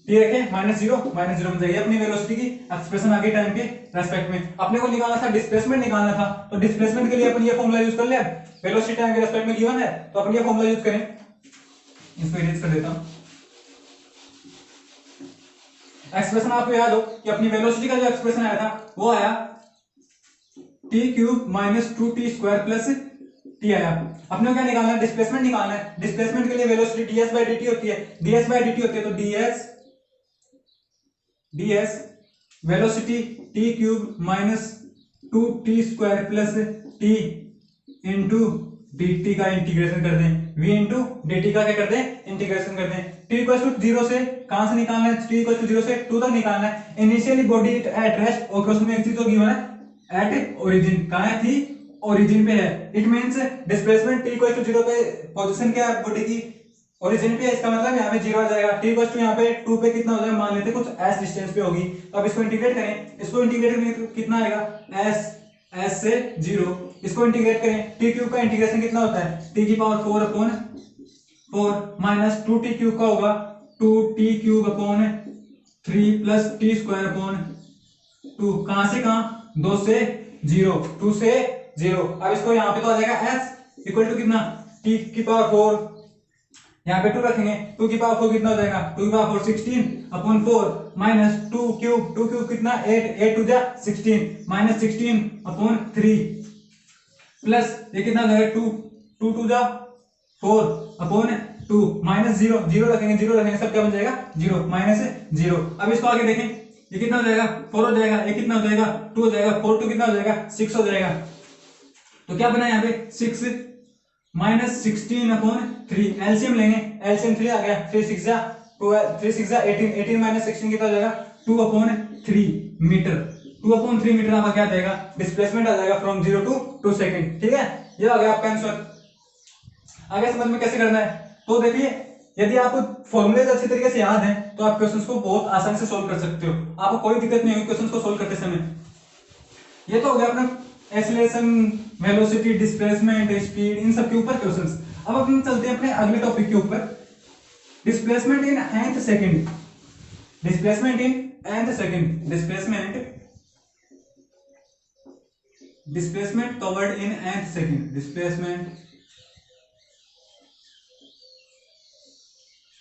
रखे -0 बन जाएगी। अपनी वेलोसिटी की एक्सप्रेशन आ गई टाइम के रेस्पेक्ट में। अपने को निकालना था डिस्प्लेसमेंट निकालना था, तो डिस्प्लेसमेंट के लिए अपन ये फॉर्मूला यूज कर ले। वेलोसिटी टाइम के रेस्पेक्ट में गिवन है तो अपन ये फॉर्मूला यूज करें। इसको इरेज कर देता हूं। एक्सप्रेशन आपको याद हो कि अपनी वेलोसिटी का जो एक्सप्रेशन आया था वो आया t³ minus 2t² plus t आया। अपने को क्या निकालना है? डिस्प्लेसमेंट निकालना है। डिस्प्लेसमेंट के लिए वेलोसिटी ds/dt होती है, तो ds velocity t³ minus 2t² plus t into dt का इंटीग्रेशन कर दें। v इंटू dt का क्या कर दें? इंटीग्रेशन कर दें। t = 0 से कहां से निकालना है? t = 0 से 2 तक निकालना है। इनिशियली बॉडी एट रेस्ट, और क्वेश्चन में एक चीज तो गिवन है एट ओरिजिन। कहां थी? ओरिजिन पे है। इट मींस डिस्प्लेसमेंट t = 0 पे पोजीशन क्या है बॉडी की? ओरिजिन पे है, इसका मतलब यहाँ पे 0 आ जाएगा। t इक्वल टू यहाँ पे 2 पे कितना हो जाएगा, मान लेते हैं कुछ s डिस्टेंस पे होगी, तो अब इसको इंटीग्रेट करें, इसको इंटीग्रेट करें तो कितना आएगा, s से 0, इसको इंटीग्रेट करें, t क्यूब का इंटीग्रेशन कितना होता है, t की power 4 upon 4 minus 2t cube का होगा 2t cube upon 3 plus t square upon 2, कहां से कहां, 2 से 0, 2 से 0। अब इसको यहाँ पे तो आ जाएगा s इक्वल टू कितना, t की पावर 4, यहाँ पे 2 रखेंगे, 2 की पावर 4 कितना हो जाएगा, 2 की पावर 4 16 अपॉन 4 माइनस 2 क्यूब कितना 8, 8 टू जा 16 माइनस 16 अपॉन 3 प्लस ये कितना हो जाएगा 2, 2 टू जा 4 अपॉन 2 माइनस 0, 0 रखेंगे सब क्या बन जाएगा 0 माइनस 0। अब इसको आगे देखें, ये कितना हो जाएगा 4 हो जाएगा, ये कितना हो जाएगा 2 हो जाएगा, 4 2 कितना हो जाएगा 6 हो जाएगा। तो क्या बना यहाँ पे 6 माइनस 16 अपॉन 3, एलसीएम लेंगे, एलसीएम 3 आ गया, 3 6 जा 12, 3 6 जा 18, 18 माइनस 16 कितना हो जाएगा 2 अपॉन 3 मीटर, 2 अपॉन 3 मीटर आपका क्या आ जाएगा, डिस्प्लेसमेंट आ जाएगा फ्रॉम 0 टू 2 सेकंड। ठीक है, ये आ गया आपका आंसर। आगे समझ में कैसे करना है, तो देखिए यदि आपको फॉर्मूले अच्छे तरीके से याद हैं तो आप क्वेश्चंस को बहुत आसानी से सोल्व कर सकते हो, आपको कोई दिक्कत नहीं होगी क्वेश्चंस को सोल्व करते समय। ये तो हो गया अपना एक्सीलरेशन, वेलोसिटी, डिस्प्लेसमेंट, स्पीड, इन सब के ऊपर क्वेश्चंस। अब अपन चलते हैं अपने अगले टॉपिक के ऊपर, displacement in nth second, displacement in nth second, displacement covered in nth second, displacement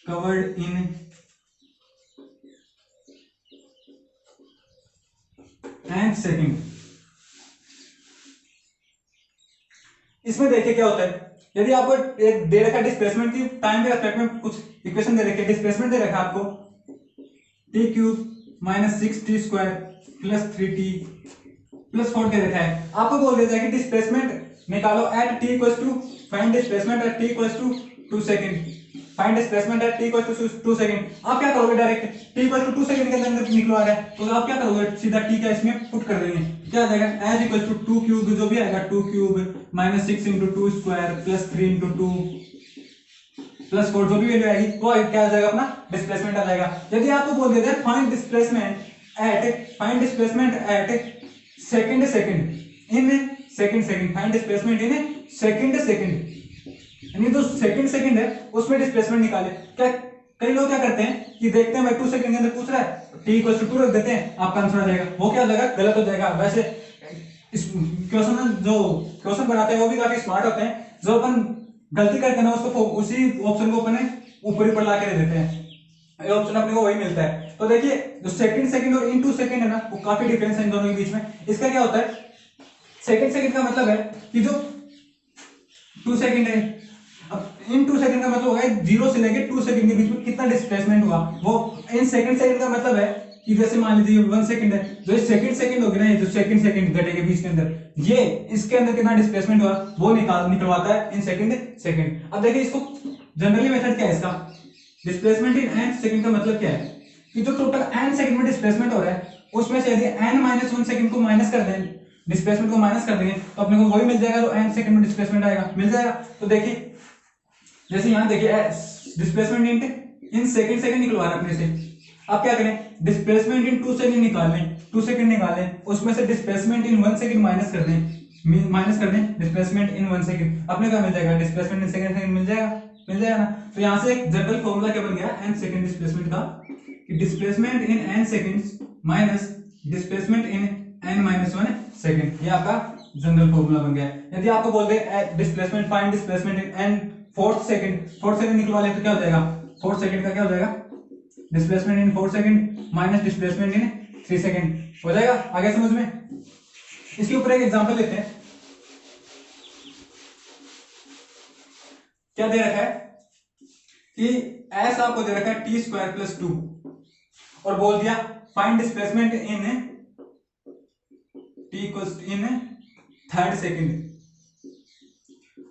covered in nth second. इसमें देखिए क्या होता है, यदि आपको एक दे रखा है डिस्प्लेसमेंट की टाइम के रेस्पेक्ट में कुछ इक्वेशन दे रखी है, डिस्प्लेसमेंट दे रखा है आपको t cube minus 6t square plus 3t plus 4 दे रखा है, आपको बोल देता है कि डिस्प्लेसमेंट निकालो at t equals to, find displacement at t equals to 2 second, find displacement at t equals to 2 second. आप क्या करोगे, direct t equals to 2 second के अंदर निकलवा रहा है तो आप क्या करोगे, सीधा t का इसमें पुट कर देंगे, क्या आ जाएगा as इक्वल्स टू 2 क्यूब, जो भी आएगा 2 cube minus 6 into 2 square plus 3 into 2 plus 4, जो भी वैल्यू आएगी वो क्या आ जाएगा, अपना डिस्प्लेसमेंट आ जाएगा। यदि आपको बोल देते हैं find displacement eight second in second, find displacement in second, यानी जो सेकंड है उसमें डिस्प्लेसमेंट निकाले। क्या कई लोग क्या करते हैं कि देखते हैं भाई 2 सेकंड के अंदर पूछ रहा है, t इक्वल टू 2 रख देते हैं, आपका आंसर आ जाएगा, वो क्या हो जाएगा, गलत हो जाएगा। वैसे इस क्वेश्चन जो क्वेश्चन बनाते हैं वो भी काफी स्मार्ट होते हैं, जो अपन गलती करके ना उसको उसी ऑप्शन को अपने ऊपर ऊपर ला के दे देते हैं, ये ऑप्शन अपने को वही मिलता है। तो देखिए जो सेकंड और इन 2 सेकंड है ना, वो काफी डिफरेंस है इन दोनों के बीच में। इसका क्या होता है, सेकंड का मतलब है कि जो 2 सेकंड है, अब इन 2 सेकंड का मतलब होगा 0 से लेके 2 सेकंड के बीच में कितना डिस्प्लेसमेंट हुआ, वो इन सेकंड का मतलब है कि जैसे मान लीजिए 1 सेकंड है, जो सेकंड होगी ना, ये जो सेकंड घटेगा बीच के अंदर, ये इसके अंदर कितना डिस्प्लेसमेंट हुआ वो निकलवाता है इन सेकंड। अब देखिए इसको जनरली मेथड क्या है इसका, डिस्प्लेसमेंट इन nth सेकंड का मतलब क्या है कि जो टोटल n सेकंड में डिस्प्लेसमेंट हो रहा है उसमें से यदि n माइनस 1 सेकंड को माइनस कर दें, डिस्प्लेसमेंट को माइनस कर देंगे तो अपने को वही मिल जाएगा जो n सेकंड में डिस्प्लेसमेंट आएगा, मिल जाएगा। तो देखिए जैसे यहाँ देखिए डिस्प्लेसमेंट इन सेकंड निकलवा रहा है अपने से, आप क्या करें, डिस्प्लेसमेंट इन 2 सेकंड निकालें, उसमें से डिस्प्लेसमेंट इन 1 सेकंड माइनस कर दें डिस्प्लेसमेंट इन 1 सेकंड, अपने क्या मिल जाएगा, डिस्प्लेसमेंट इन सेकंड मिल जाएगा ना। तो यहाँ से एक जनरल फॉर्मूला क्या बन गया n सेकंड डिस्प्लेसमेंट का, कि displacement in n seconds minus displacement in n minus 1 second, ये आपका जनरल फॉर्मूला बन गया। यदि आपको बोल दे displacement find displacement in n fourth second निकलवा ले तो क्या हो जाएगा, फोर्थ सेकंड का क्या हो जाएगा, displacement in 4 second minus displacement in 3 second हो जाएगा। आगे समझ में, इसके ऊपर एक एग्जांपल लेते हैं। क्या दे रखा है कि ऐसा आपको दे रखा है t स्क्वायर प्लस 2 और बोल दिया find displacement in t equals in third second.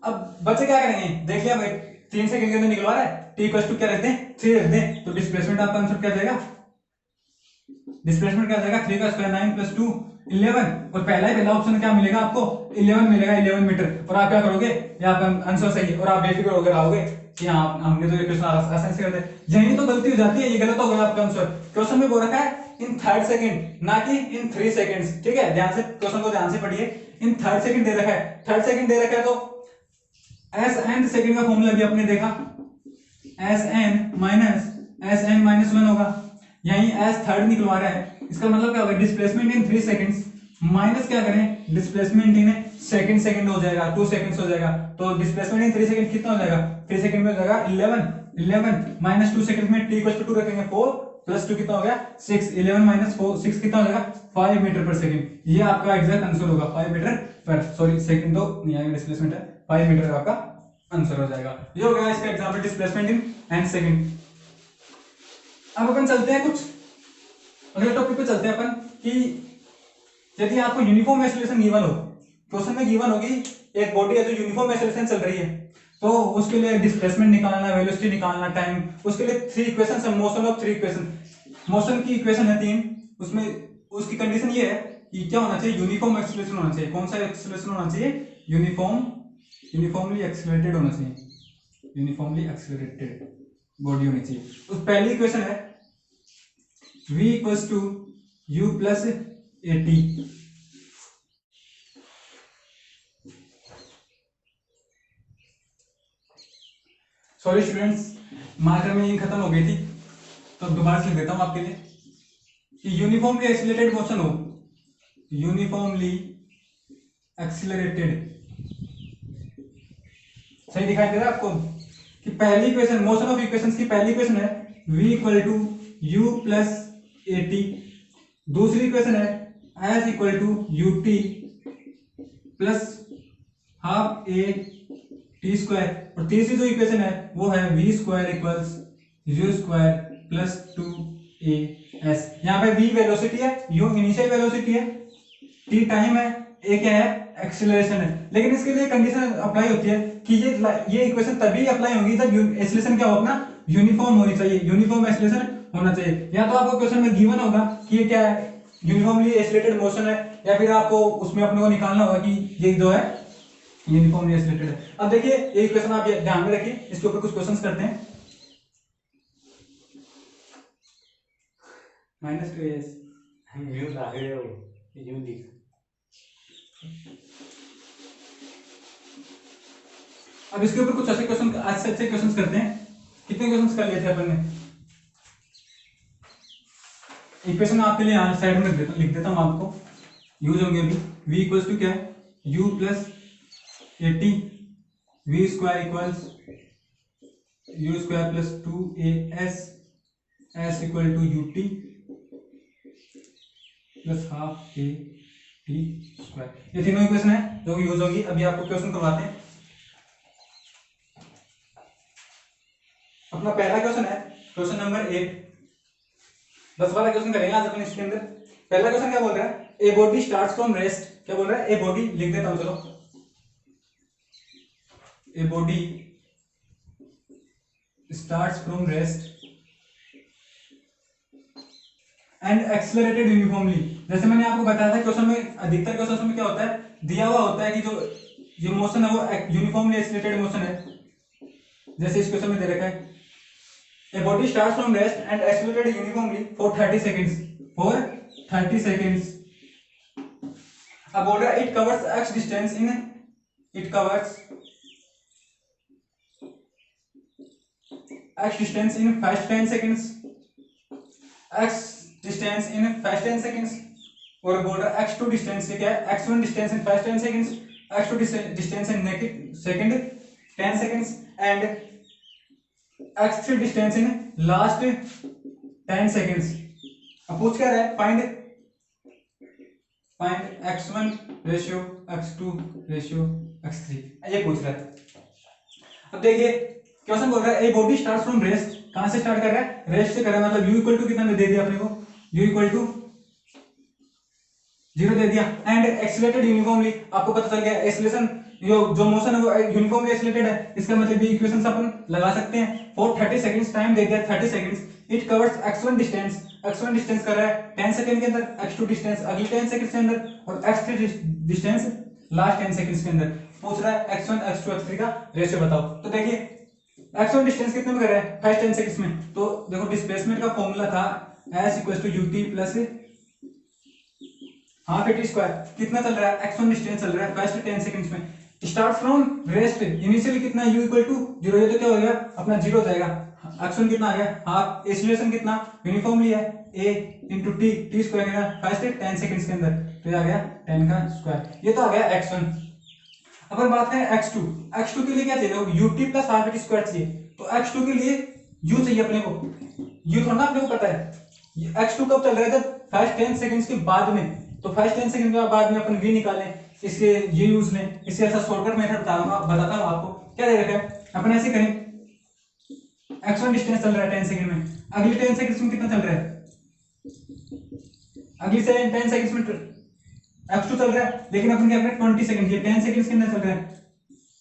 अब बच्चे क्या करेंगे, देख लिया भाई 3 सेकंड के अंदर निकलवा रहा है, t इक्वल्स टू क्या रखते हैं 3 रखते हैं, तो डिस्प्लेसमेंट आपका आंसर क्या जाएगा, डिस्प्लेसमेंट क्या जाएगा 3 का स्क्वायर 9 प्लस 2 11, और पहला ऑप्शन क्या मिलेगा आपको 11 मिलेगा, 11 मीटर। और आप क्या करोगे, यहाँ पे आंसर सही है और आप बेफिक्र होकर आओगे कि हाँ हमने तो इक्वेशन आसानी से कर दिया, यही तो गलती हो जाती है, ये गलत हो गया आपका आंसर। क्वेश्चन में बोल रखा है इन थर्ड सेकंड, ना कि इन 3 सेकंड्स, ठीक है, ध्यान से क्वेश्चन को ध्यान से पढ़िए। इन थर्ड सेकंड दे रखा है, थर्ड सेकंड दे रखा है, तो एस एन सेकंड का फॉर्मूला भी आपने देखा, एस एन माइनस 1 होगा, यही एस थर्ड निकलवा रहा है, इसका मतलब क्या होगा, डिस्प्लेसमेंट इन 3 सेकंड्स माइनस क्या करें, डिस्प्लेसमेंट इन सेकंड हो जाएगा, 2 सेकंड्स हो जाएगा, तो डिस्प्लेसमेंट इन 3 सेकंड कितना हो जाएगा, 3 सेकंड में हो जाएगा 11 माइनस 2 सेकंड में t इक्वल टू 2 रखेंगे 4 प्लस 2 कितना हो गया 6, 11 माइनस 4 6 कितना हो जाएगा 5 मीटर पर सेकंड। ये आपका एग्जैक्ट आंसर होगा, 5 मीटर पर, सॉरी सेकंड तो नहीं आएगा, डिस्प्लेसमेंट है, 5 मीटर आपका आंसर हो जाएगा। ये हो गया इसका example, displacement in and second. अब अपन चलते हैं कुछ अगले टॉपिक पे चलते हैं अपन, कि यदि आपको यूनिफॉर्म एक्सेलरेशन गिवन हो, क्वेश्चन में गिवन होगी एक बॉडी है जो यूनिफॉर्म एक्सेलरेशन चल रही है, तो उसके लिए डिस्प्लेसमेंट निकालना, वेलोसिटी निकालना, टाइम, उसके लिए 3 इक्वेशंस है, मोशन ऑफ 3 इक्वेशन, मोशन की इक्वेशन है 3, उसमें उसकी कंडीशन ये है कि क्या होना चाहिए, यूनिफॉर्म एक्सेलरेशन होना चाहिए। कौन सा एक्सेलरेशन होना चाहिए, यूनिफॉर्मली एक्सेलरेटेड होना चाहिए, यूनिफॉर्मली एक्सेलरेटेड बॉडी होनी चाहिए। उस पहली इक्वेशन है v equals to u plus at, sorry students marker में ये खत्म हो गई थी, तो दोबारा से लिख देता हूं आपके लिए कि यूनिफॉर्मली एक्सीलरेटेड मोशन हो, यूनिफॉर्मली एक्सीलरेटेड, सही दिखाई दे रहा है आपको, कि पहली इक्वेशन, मोशन ऑफ इक्वेशंस की पहली इक्वेशन है v equal to u plus at, दूसरी इक्वेशन है s equal to ut plus half a T square, और तीसरी जो इक्वेशन है वो है v square equals u square plus 2as। यहाँ पे v वेलोसिटी है, u इनिशियल वेलोसिटी है, t टाइम है, a क्या है, एक्सीलरेशन है। लेकिन इसके लिए कंडीशन अप्लाई होती है कि ये इक्वेशन तभी अप्लाई होगी जब एक्सीलरेशन क्या हो, अपना यूनिफॉर्म होनी चाहिए, यूनिफॉर्म एक्सीलरेशन होना चाहिए। या तो आपको क्वेश्चन में गिवन होगा कि ये क्या है, यूनिफॉर्मली एक्सीलरेटेड मोशन है, या फिर आपको उसमें अपने को निकालना होगा कि ये जो है यूनिफॉर्मली एक्सीलरेटेड है। अब देखिए ये इक्वेशन आप ध्यान में रखिए, इसके ऊपर कुछ क्वेश्चंस करते हैं। -2as हम यूं आ गए हो, यूं लिख। अब इसके ऊपर कुछ ऐसे क्वेश्चन, अच्छे क्वेश्चंस करते हैं। कितने क्वेश्चंस कर लिए थे अपन ने, इक्वेशन आपके लिए यहाँ साइड में लिख देता हूँ, आपको यूज होंगे अभी। v इक्वल्स टू क्या है, u plus 80, v square equals u square plus 2as, s equal to ut plus half a t square. ये तीनों इक्वेशन है जो यूज होगी। अभी आपको क्वेश्चन करवाते हैं। अपना पहला क्वेश्चन है क्वेश्चन नंबर 8, 10 वाला क्वेश्चन करेंगे आज अपन इसके अंदर। पहला क्वेश्चन क्या बोल रहा है, ए बॉडी स्टार्ट्स फ्रॉम रेस्ट, क्या बोल रहा है, ए बॉडी, लिख देता हूं चलो, ए body starts from rest and accelerated uniformly. जैसे मैंने आपको बताया था क्वेश्चन में, अधिकतर क्वेश्चन में क्या होता है, दिया हुआ होता है कि जो ये मोशन है वो यूनिफॉर्मली एक्सेलरेटेड मोशन है। जैसे इस क्वेश्चन में दे रखा है, a body starts from rest and accelerated uniformly for 30 seconds, for 30 seconds, a body it covers x distance in, it covers x distance in first 10 seconds, x distance in first 10 seconds, और बॉर्डर x2 डिस्टेंस से क्या है, x1 distance in first 10 seconds, x2 distance in second 10 seconds, and x3 distance in last 10 seconds. अब पूछ क्या रहा है, find x1 ratio x2 ratio x3, ये पूछ रहा है। अब देखिए क्वेश्चन बोल रहा है ए बॉडी स्टार्ट्स फ्रॉम रेस्ट, कहां से स्टार्ट कर रहा है, रेस्ट से कर रहा है, मतलब u इक्वल टू कितना दे दिया अपने को, u इक्वल टू 0 दे दिया, एंड एक्सीलरेटेड यूनिफॉर्मली, आपको पता चल गया एक्सीलरेशन जो मोशन है वो यूनिफॉर्मली एक्सीलरेटेड है, इसका मतलब ये इक्वेशंस अपन लगा सकते हैं। फॉर 30 सेकंड्स, टाइम दे दिया 30 seconds, it covers x1 distance, x1 distance कर रहा है 10 सेकंड के अंदर, x2 डिस्टेंस अगले 10 सेकंड के अंदर, और x3 डिस्टेंस लास्ट 10 सेकंड्स के अंदर। पूछ रहा है x1 x2 x3 का रेशियो बताओ। तो देखिए एक्स1 डिस्टेंस कितने में कर रहा है 5 10 सेकंड्स में। तो देखो डिस्प्लेसमेंट का फॉर्मूला था s equal to ut plus half A T square. कितना चल रहा है x1 डिस्टेंस चल रहा है 5 to 10 सेकंड्स में। स्टार्ट फ्रॉम रेस्ट इनिशियली कितना u इक्वल टू 0, ये तो क्या हो गया अपना 0 हो जाएगा। x1 कितना आ गया हाफ, एक्सीलरेशन कितना यूनिफॉर्मली है a into T, T square कितना 5 से 10 सेकंड्स के अंदर, तो ये आ गया 10 का स्क्वायर। ये तो आ गया x1। अब हम बात करें x2, x2 के लिए क्या चाहिए ut plus half A T square चाहिए। तो x2 के लिए u चाहिए अपने को, u थोड़ा ना अपने को पता है। x2 कब चल रहा है जब 5 10 सेकंड्स के बाद में, तो 5 10 सेकंड के बाद में अपन v निकालें, इसके ये यूज लें। इससे ऐसा शॉर्टकट मेथड बताता हूं आपको। क्या दे रखा है अपन ऐसे करें, x1 डिस्टेंस चल रहा है 10 सेकंड में, अगली 10 सेकंड्स में कितना चल रहा है, अगली से 10 सेकंड्स में x2 चल रहा है, लेकिन अपन क्या करें 20 सेकंड, ये 10 सेकंड्स के अंदर चल रहा है,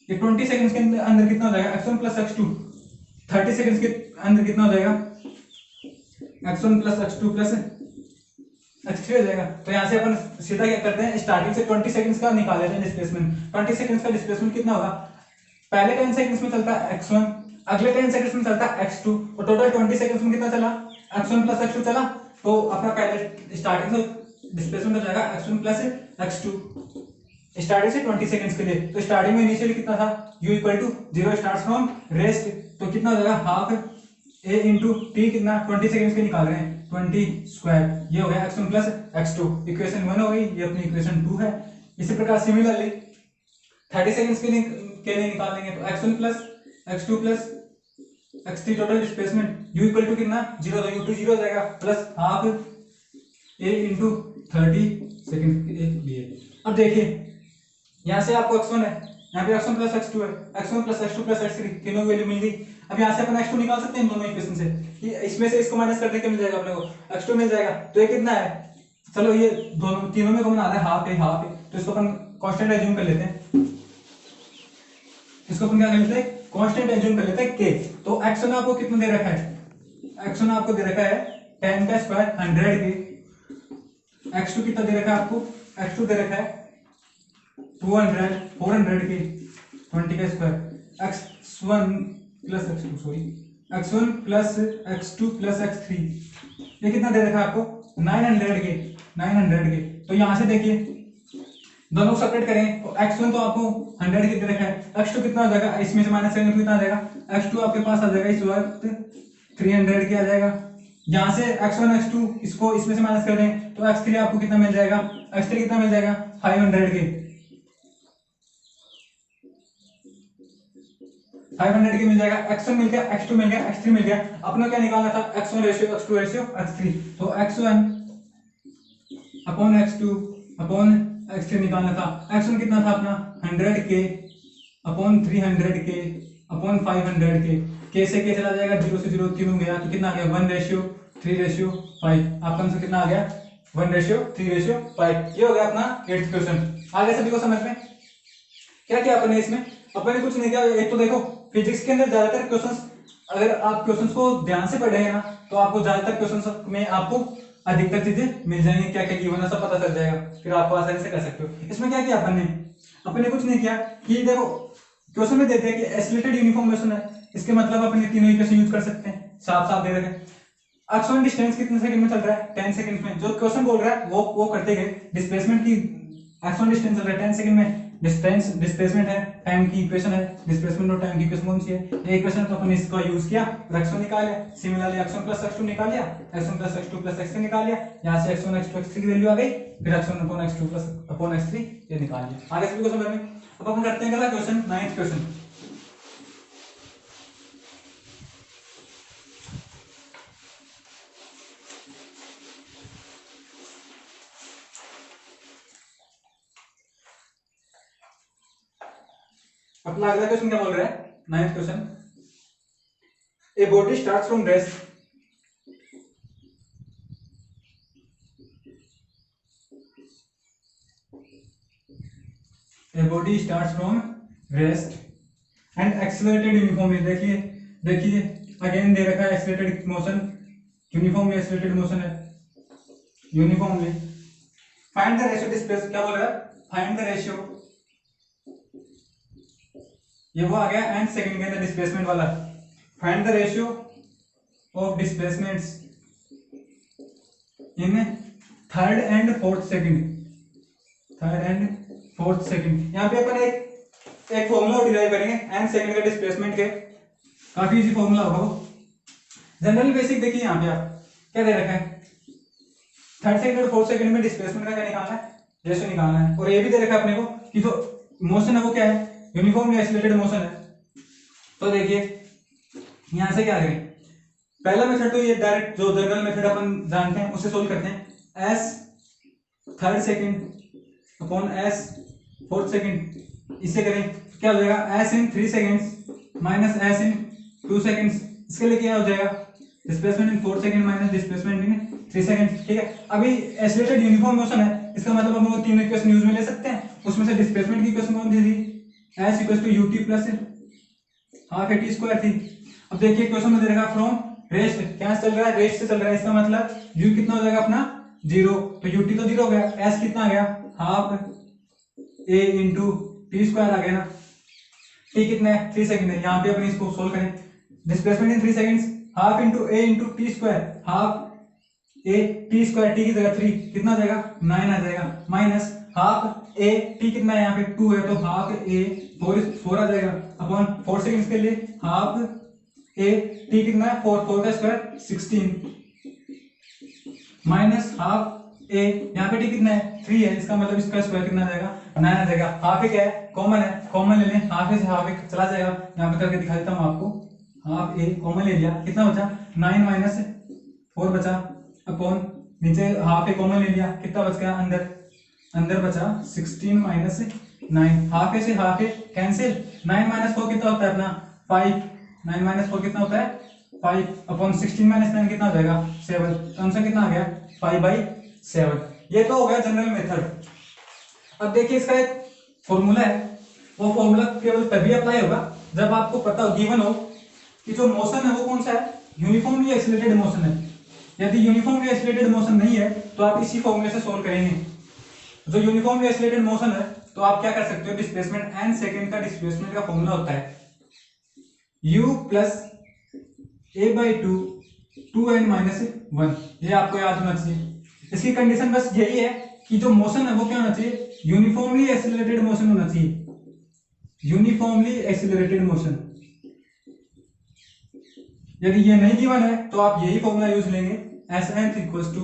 ये 20 सेकंड्स के अंदर कितना हो जाएगा x1 प्लस x2, 30 सेकंड्स के अंदर कितना हो जाएगा x1 plus x2 plus x3 हो जाएगा। तो यहाँ से अपन सीधा क्या करते हैं, स्टार्टिंग से 20 सेकंड्स का निकाल लेते हैं डिस्प्लेसमेंट। 20 सेकंड्स का डिस्प्लेसमेंट कितना होगा, पहले 10 सेकंड्स में चलता है x1, अगले 10 सेकंड्स में चलता है x2, और टोटल 20 सेकंड्स में कितना चला x1 प्लस x2 चला। तो अपना पहले स्टार्टिंग से डिस्प्लेसमेंट हो जाएगा x1 प्लस x2 स्टार्टिंग से 20 सेकंड्स के लिए। तो स्टार्टिंग में इनिशियली कितना था u equal to 0 start from rest, तो कितना हो जाएगा हाफ a इंटू टी, कितना 20 सेकंड्स के निकाल रहे हैं 20 स्क्वायर, ये हो गया x1 प्लस x2। इक्वेशन 1 हो गई, ये अपनी इक्वेशन 2 है। इसी प्रकार सिमिलरली 30 सेकंड्स के लिए निकाल लेंगे, तो x1 plus x2 plus x3 total displacement u equal to कितना 0, तो u2 0 हो जाएगा plus half a into 30 second के लिए। अब देखिए यहाँ से आपको x1 है, यहाँ पे x1 प्लस x2 है, x1 plus x2 plus x3 तीनों की वैल्यू मिल गई। अब यहाँ से अपन x2 निकाल सकते हैं इन दोनों इक्वेशन से, कि इसमें से इसको माइनस करने के मिल जाएगा अपने को x2 मिल जाएगा। तो ये कितना है, चलो ये दोनों तीनों में कॉमन आ रहा है हाफ है हाफ है, तो इसको अपन कांस्टेंट एज्यूम कर लेते हैं। इसको अपन क्या कर लेते हैं कांस्टेंट एज्यूम कर लेते हैं k। तो x1 आपको कितना दे रखा है, x1 आपको दे रखा है 10 का स्क्वायर 100 के। x2 कितना दे रखा है आपको, x2 दे रखा है 200 400 के 20 का square. x1 plus x2 sorry x1 plus x2 plus x3 ये कितना दे रखा है आपको 900 के। तो यहां से देखिए दोनों को सेपरेट करें, तो x1 तो आपको 100 के दे रखा है, x2 कितना हो जाएगा, इसमें से माइनस करेंगे तो कितना आ जाएगा, x2 आपके पास आ जाएगा इस वक्त 300 के आ जाएगा। यहां से x1 x2 इसको इसमें से माइनस कर दें, तो x3 आपको कितना मिल जाएगा, x3 कितना मिल जाएगा 500 के, 500 के मिल जाएगा। x1 मिल गया, x2 मिल गया, x3 मिल गया। अपना क्या निकालना था x1 ratio x2 ratio x3, तो x1 upon x2 upon x3 निकालना था। x1 कितना था अपना 100 के अपॉन 300 के अपॉन 500 के से के चला जाएगा 0 से 0 तीनों गया, तो कितना आ गया 1 रेशियो 3 रेशियो 5। आपका आंसर कितना आ गया 1 रेशियो 3 रेशियो 5। ये हो गया अपना 8th क्वेश्चन। आ गया सभी को समझ में। क्या किया अपन ने इसमें, अपन ने कुछ नहीं किया। एक तो देखो फिजिक्स के अंदर ज्यादातर क्वेश्चंस, अगर आप क्वेश्चंस को ध्यान से पढ़े हैं ना, तो आपको ज्यादातर क्वेश्चंस में आपको अधिकतर चीजें मिल जाएंगी, क्या क्या गिवन है सब पता चल जाएगा, फिर आपको आसानी से कर सकते हो। इसमें क्या किया अपन ने कुछ नहीं किया कि देखो क्वेश्चन में देते हैं कि एसिलेटेड यूनिफॉर्म मोशन है, इसके मतलब अपन ये तीनों इक्वेशन यूज कर सकते हैं, साफ साफ दे रखे हैं। x1 डिस्टेंस कितने सेकंड में चल रहा है 10 सेकंड में, जो क्वेश्चन बोल रहा है वो करते गए। डिस्प्लेसमेंट की x1 डिस्टेंस चल रहा है 10 सेकंड में, डिस्टेंस डिस्प्लेसमेंट है, टाइम की इक्वेशन है, डिस्प्लेसमेंट और टाइम की इक्वेशन कौन सी है, ये इक्वेशन तो अपन इसका यूज किया और x1 निकाल लिया। सिमिलरली x1 प्लस x2 निकाल लिया, x1 plus x2 plus x3 निकाल लिया, यहां से x1 x2 x3 की वैल्यू आ गई, फिर x1 upon x2 plus upon x3 ये निकाल लिया। आगे सभी को समझ में। अब अपन करते हैं अगला क्वेश्चन 9th क्वेश्चन। अपना अगला क्वेश्चन क्या बोल रहा है 9th question, a body starts from rest and accelerated uniformly. देखिए अगेन दे रखा है accelerated motion, uniformly accelerated motion है uniformly. Find the ratio displace, क्या बोल रहा है फाइंड द रेशियो, ये वो आ गया एंड सेकंड के अंदर डिस्प्लेसमेंट वाला, find the ratio of displacements in third and fourth second. यहाँ पे अपन एक फॉर्मूला डिराइव करेंगे एन सेकंड का डिस्प्लेसमेंट के। काफी इजी फॉर्मूला होगा वो, जनरल बेसिक। देखिए यहाँ पे आप क्या दे रखा है, थर्ड सेकंड और फोर्थ सेकंड में डिस्प्लेसमेंट का क्या निकालना है, रेशियो निकालना है। और ये भी दे रखा है अपने को कि जो मोशन है वो क्या है, यूनिफॉर्मली एक्सीलरेटेड मोशन है। तो देखिए यहां से क्या करें, पहला मेथड तो ये डायरेक्ट जो जनरल मेथड अपन जानते हैं उससे सोल्व करते हैं। S third second upon S fourth second, इससे करें क्या हो जाएगा, एस इन 3 सेकंड्स माइनस एस इन 2 सेकंड्स। इसके लिए क्या हो जाएगा, displacement in 4 second minus displacement in 3 second. ठीक है, अभी एक्सीलरेटेड यूनिफॉर्म मोशन है, इसका मतलब हम वो तीनों इक्वेशन यूज में ले सकते हैं। उसमें से डिस्प्लेसमेंट की इक्वेशन कौन सी थी, S equal to U T plus half A T square थी। अब देखिए क्वेश्चन में दे रखा फ्रॉम रेस्ट, क्या चल रहा है, रेस्ट से चल रहा है। इसका मतलब u कितना हो जाएगा अपना 0, तो ut तो 0 हो गया, s कितना आ गया half a into t square आ गया ना। t कितना है 3 सेकंड है, यहाँ पे अपन इसको सोल्व करें। Displacement in 3 seconds half into a into t square, half a T square, t की जगह 3 कितना आ जाएगा 9 आ जाएगा, माइनस हाफ a t कितना है यहाँ पे 2 है, तो हाफ a 4 आ जाएगा अपॉन 4 सेकंड्स के लिए हाफ a t कितना है 4 का स्क्वायर 16 माइनस हाफ a, यहाँ पे t कितना है 3 है, इसका मतलब इसका स्क्वायर कितना आ जाएगा 9 आ जाएगा। हाफ a क्या है, कॉमन है, कॉमन ले लें, हाफ a से हाफ a चला जाएगा। यहाँ पे करके दिखा देता हूँ आपको, हाफ a कॉमन ले लिया, कितना बचा 9 माइनस 4 बचा अपॉन नीचे हाफ a कॉमन ले लिया, कितना बच गया अंदर बचा 16 माइनस 9। हाफ ए से हाफ ए कैंसिल, 9 माइनस 4 कितना होता है अपना 5, 9 माइनस 4 कितना होता है 5 अपॉन 16 माइनस 9 कितना हो जाएगा 7, तो आंसर कितना आ गया 5/7। ये तो हो गया जनरल मेथड। अब देखिए इसका एक फॉर्मूला है, वो फॉर्मूला केवल तभी अप्लाई होगा जब आपको पता हो, गिवन हो कि जो मोशन है वो कौन सा है, यूनिफॉर्मली एक्सीलरेटेड मोशन है। यदि यूनिफॉर्मली एक्सीलरेटेड मोशन नहीं है तो आप इसी फॉर्मूले से सोल्व करेंगे। जो यूनिफॉर्मली एक्सीलरेटेड मोशन है तो आप क्या कर सकते हो, डिस्प्लेसमेंट एन सेकंड का डिस्प्लेसमेंट का फॉर्मूला होता है u plus a by 2n minus 1। ये आपको याद होना चाहिए। इसकी कंडीशन बस यही है कि जो मोशन है वो क्या होना चाहिए, यूनिफॉर्मली एक्सीलरेटेड मोशन होना चाहिए, यूनिफॉर्मली एक्सीलरेटेड मोशन। यदि ये नहीं गिवन है तो आप यही फॉर्मूला यूज लेंगे, Sn equals to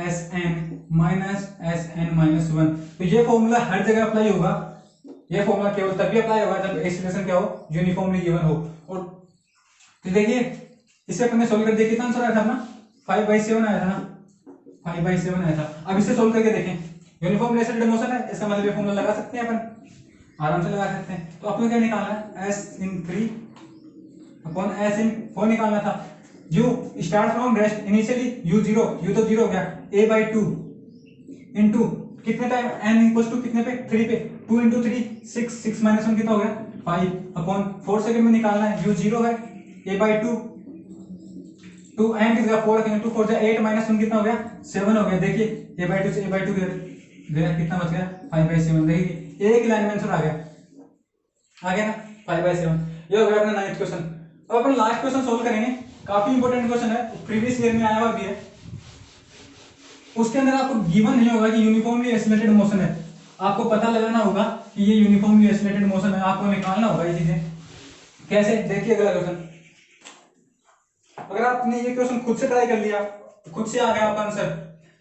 Sn minus Sn minus 1। तो ये फॉर्मूला हर जगह अप्लाई होगा, ये फॉर्मूला केवल तभी अप्लाई होगा जब एक्सीलरेशन क्या हो, यूनिफॉर्मली गिवन हो। और तो देखिए इसे अपने सोल्व कर, देखिए कितना आंसर आया था ना 5/7 आया था ना, 5/7 आया था। अब इसे सोल्व करके देखें, यूनिफॉर्मली एक्सीलरेटेड मोशन है, इसका मतलब ये फॉर्मूला लगा सकते हैं अपन, आराम से लगा सकते हैं। तो आपको क्या निकालना है, s इन 3 अपॉन s इन 4 निकालना था। u start from rest, initially u 0, u तो 0 हो गया, a बाई 2 इंटू कितने टाइम n इक्वल्स टू कितने पे 3 पे, 2 इंटू 3 6 माइनस 1 कितना हो गया 5 अपॉन 4 सेकंड में निकालना है, u 0 है, a बाई 2 n की जगह 4 रखेंगे, 2 4 8 माइनस 1 कितना हो गया 7 हो गया। देखिए a बाई 2 से a बाई 2 गया, कितना बच गया 5/7। देखिए एक लाइन में आंसर आ गया ना 5/7। ये हो गया अपना 9th क्वेश्चन। अब अपन लास्ट क्वेश्चन सोल्व करेंगे, काफी इंपॉर्टेंट क्वेश्चन है, प्रीवियस ईयर में आया हुआ भी है। उसके अंदर आपको गिवन नहीं होगा कि यूनिफॉर्मली एक्सीलरेटेड मोशन है, आपको पता लगाना होगा कि ये यूनिफॉर्मली एक्सीलरेटेड मोशन है, आपको निकालना होगा ये चीजें। कैसे, देखिए अगला क्वेश्चन। अगर आपने ये क्वेश्चन खुद से ट्राई कर लिया, खुद से आ गया आपका आंसर,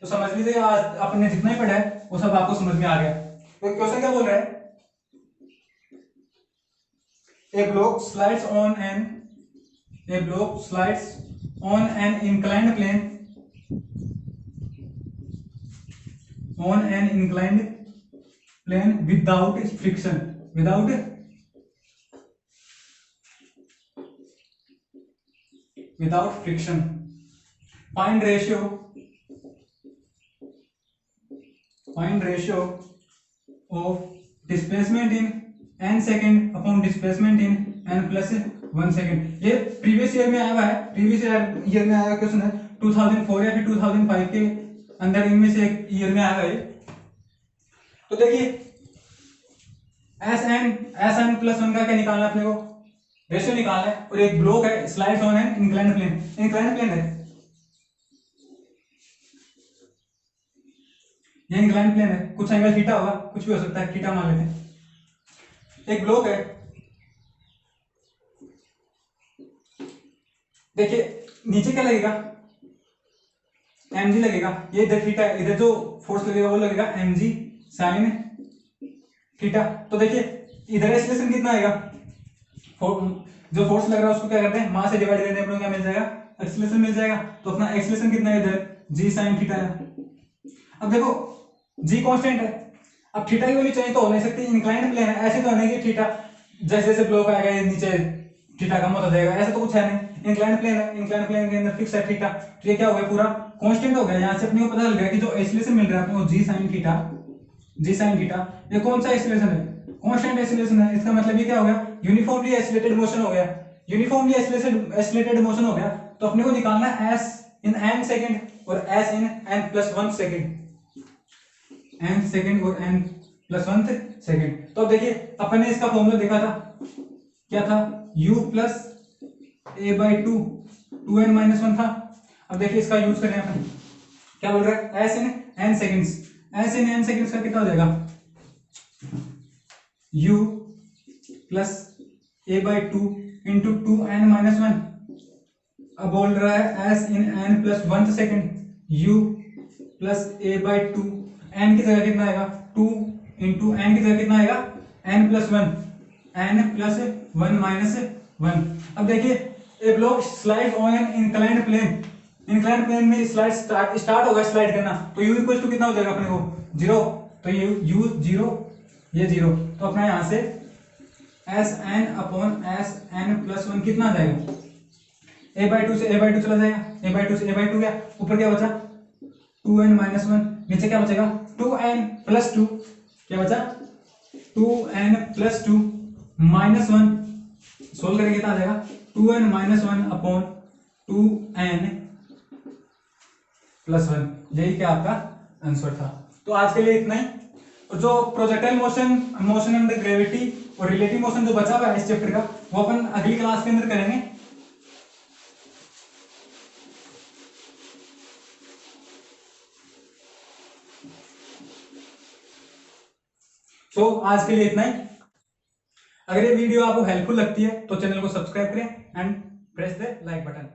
तो समझ लीजिए आज आपने जितना ही पढ़ा है वो सब आपको समझ में आ गया। तो क्वेश्चन क्या बोल रहा है, A block slides on an inclined plane without friction. Find ratio of displacement in n second upon displacement in n plus 1 second. ये प्रीवियस ईयर में आया हुआ है, प्रीवियस ईयर में आया हुआ क्वेश्चन है, 2004 या फिर 2005 के अंदर इनमें से एक ईयर में आया हुआ है। तो देखिए एस एन प्लस 1 का क्या निकालना अपने को, रेशियो निकालना है। और एक ब्लॉक है slides on an inclined plane, inclined plane है, ये इंक्लाइंड प्लेन है, कुछ एंगल थीटा होगा, कुछ भी हो सकता है, थीटा मान लेते हैं। एक ब्लॉक है, देखिए नीचे क्या लगेगा, mg लगेगा, ये इधर थीटा है, इधर जो फोर्स लगेगा वो लगेगा mg साइन थीटा। तो देखिए इधर एक्सीलरेशन कितना आएगा, जो फोर्स लग रहा है उसको क्या करते हैं, मास से डिवाइड करते हैं, अपने को क्या मिल जाएगा, एक्सीलरेशन मिल जाएगा। तो अपना एक्सीलरेशन कितना है इधर, g sin थीटा है। अब देखो g कांस्टेंट है, अब थीटा की वैल्यू चाहिए तो हो नहीं सकती, इंक्लाइंड प्लेन है, ऐसे तो नहीं कि थीटा जैसे जैसे ब्लॉक आएगा ये नीचे थीटा कम होता जाएगा, ऐसा तो कुछ है नहीं। इंक्लाइंड प्लेन है, इंक्लाइंड प्लेन के अंदर फिक्स है थीटा, तो ये क्या हो गया, पूरा कांस्टेंट हो गया। यहां से अपने को पता चल गया कि जो एक्सीलरेशन मिल रहा है अपने को g sin theta, g sin theta, ये कौन सा एक्सीलरेशन है, कांस्टेंट एक्सीलरेशन है। इसका मतलब ये क्या हो गया, यूनिफॉर्मली एक्सीलरेटेड मोशन हो गया, यूनिफॉर्मली एक्सीलरेटेड मोशन हो गया। तो अपने को निकालना है s इन n सेकंड और s इन n+1 सेकंड, n सेकंड और n+1 सेकंड। तो अब देखिए अपन ने इसका फॉर्मूला देखा था, क्या था, u प्लस a/2 2n-1 था। अब देखिए इसका यूज करें अपन, क्या बोल रहा है, s इन n सेकंड्स, s इन n सेकंड्स का कितना हो जाएगा, u plus a/2 into 2n-1। अब बोल रहा है s इन n+1 second, u plus a/2, n की जगह कितना आएगा, 2 इंटू n की जगह कितना आएगा, n+1, n+1 - 1। अब देखिए a block slide on an inclined plane, inclined plane में स्लाइड स्टार्ट होगा स्लाइड करना, तो u इक्वल टू कितना हो जाएगा अपने को, 0। तो u 0, ये 0, तो अपना यहां से Sn/Sn+1 कितना आ जाएगा, a/2 से a/2 चला जाएगा, a/2 से a/2 गया, ऊपर क्या बचा 2n-1, नीचे क्या बचेगा 2n+2, क्या बचा 2n+2 -1, सोल्व करेंगे कितना आ जाएगा 2n-1 / 2n+1। यही क्या आपका आंसर था। तो आज के लिए इतना ही। और जो projectile motion, motion under gravity और रिलेटिव मोशन जो बचा हुआ है इस चैप्टर का, वो अपन अगली क्लास के अंदर करेंगे। तो आज के लिए इतना ही। अगर ये वीडियो आपको हेल्पफुल लगती है तो चैनल को सब्सक्राइब करें and press the like button.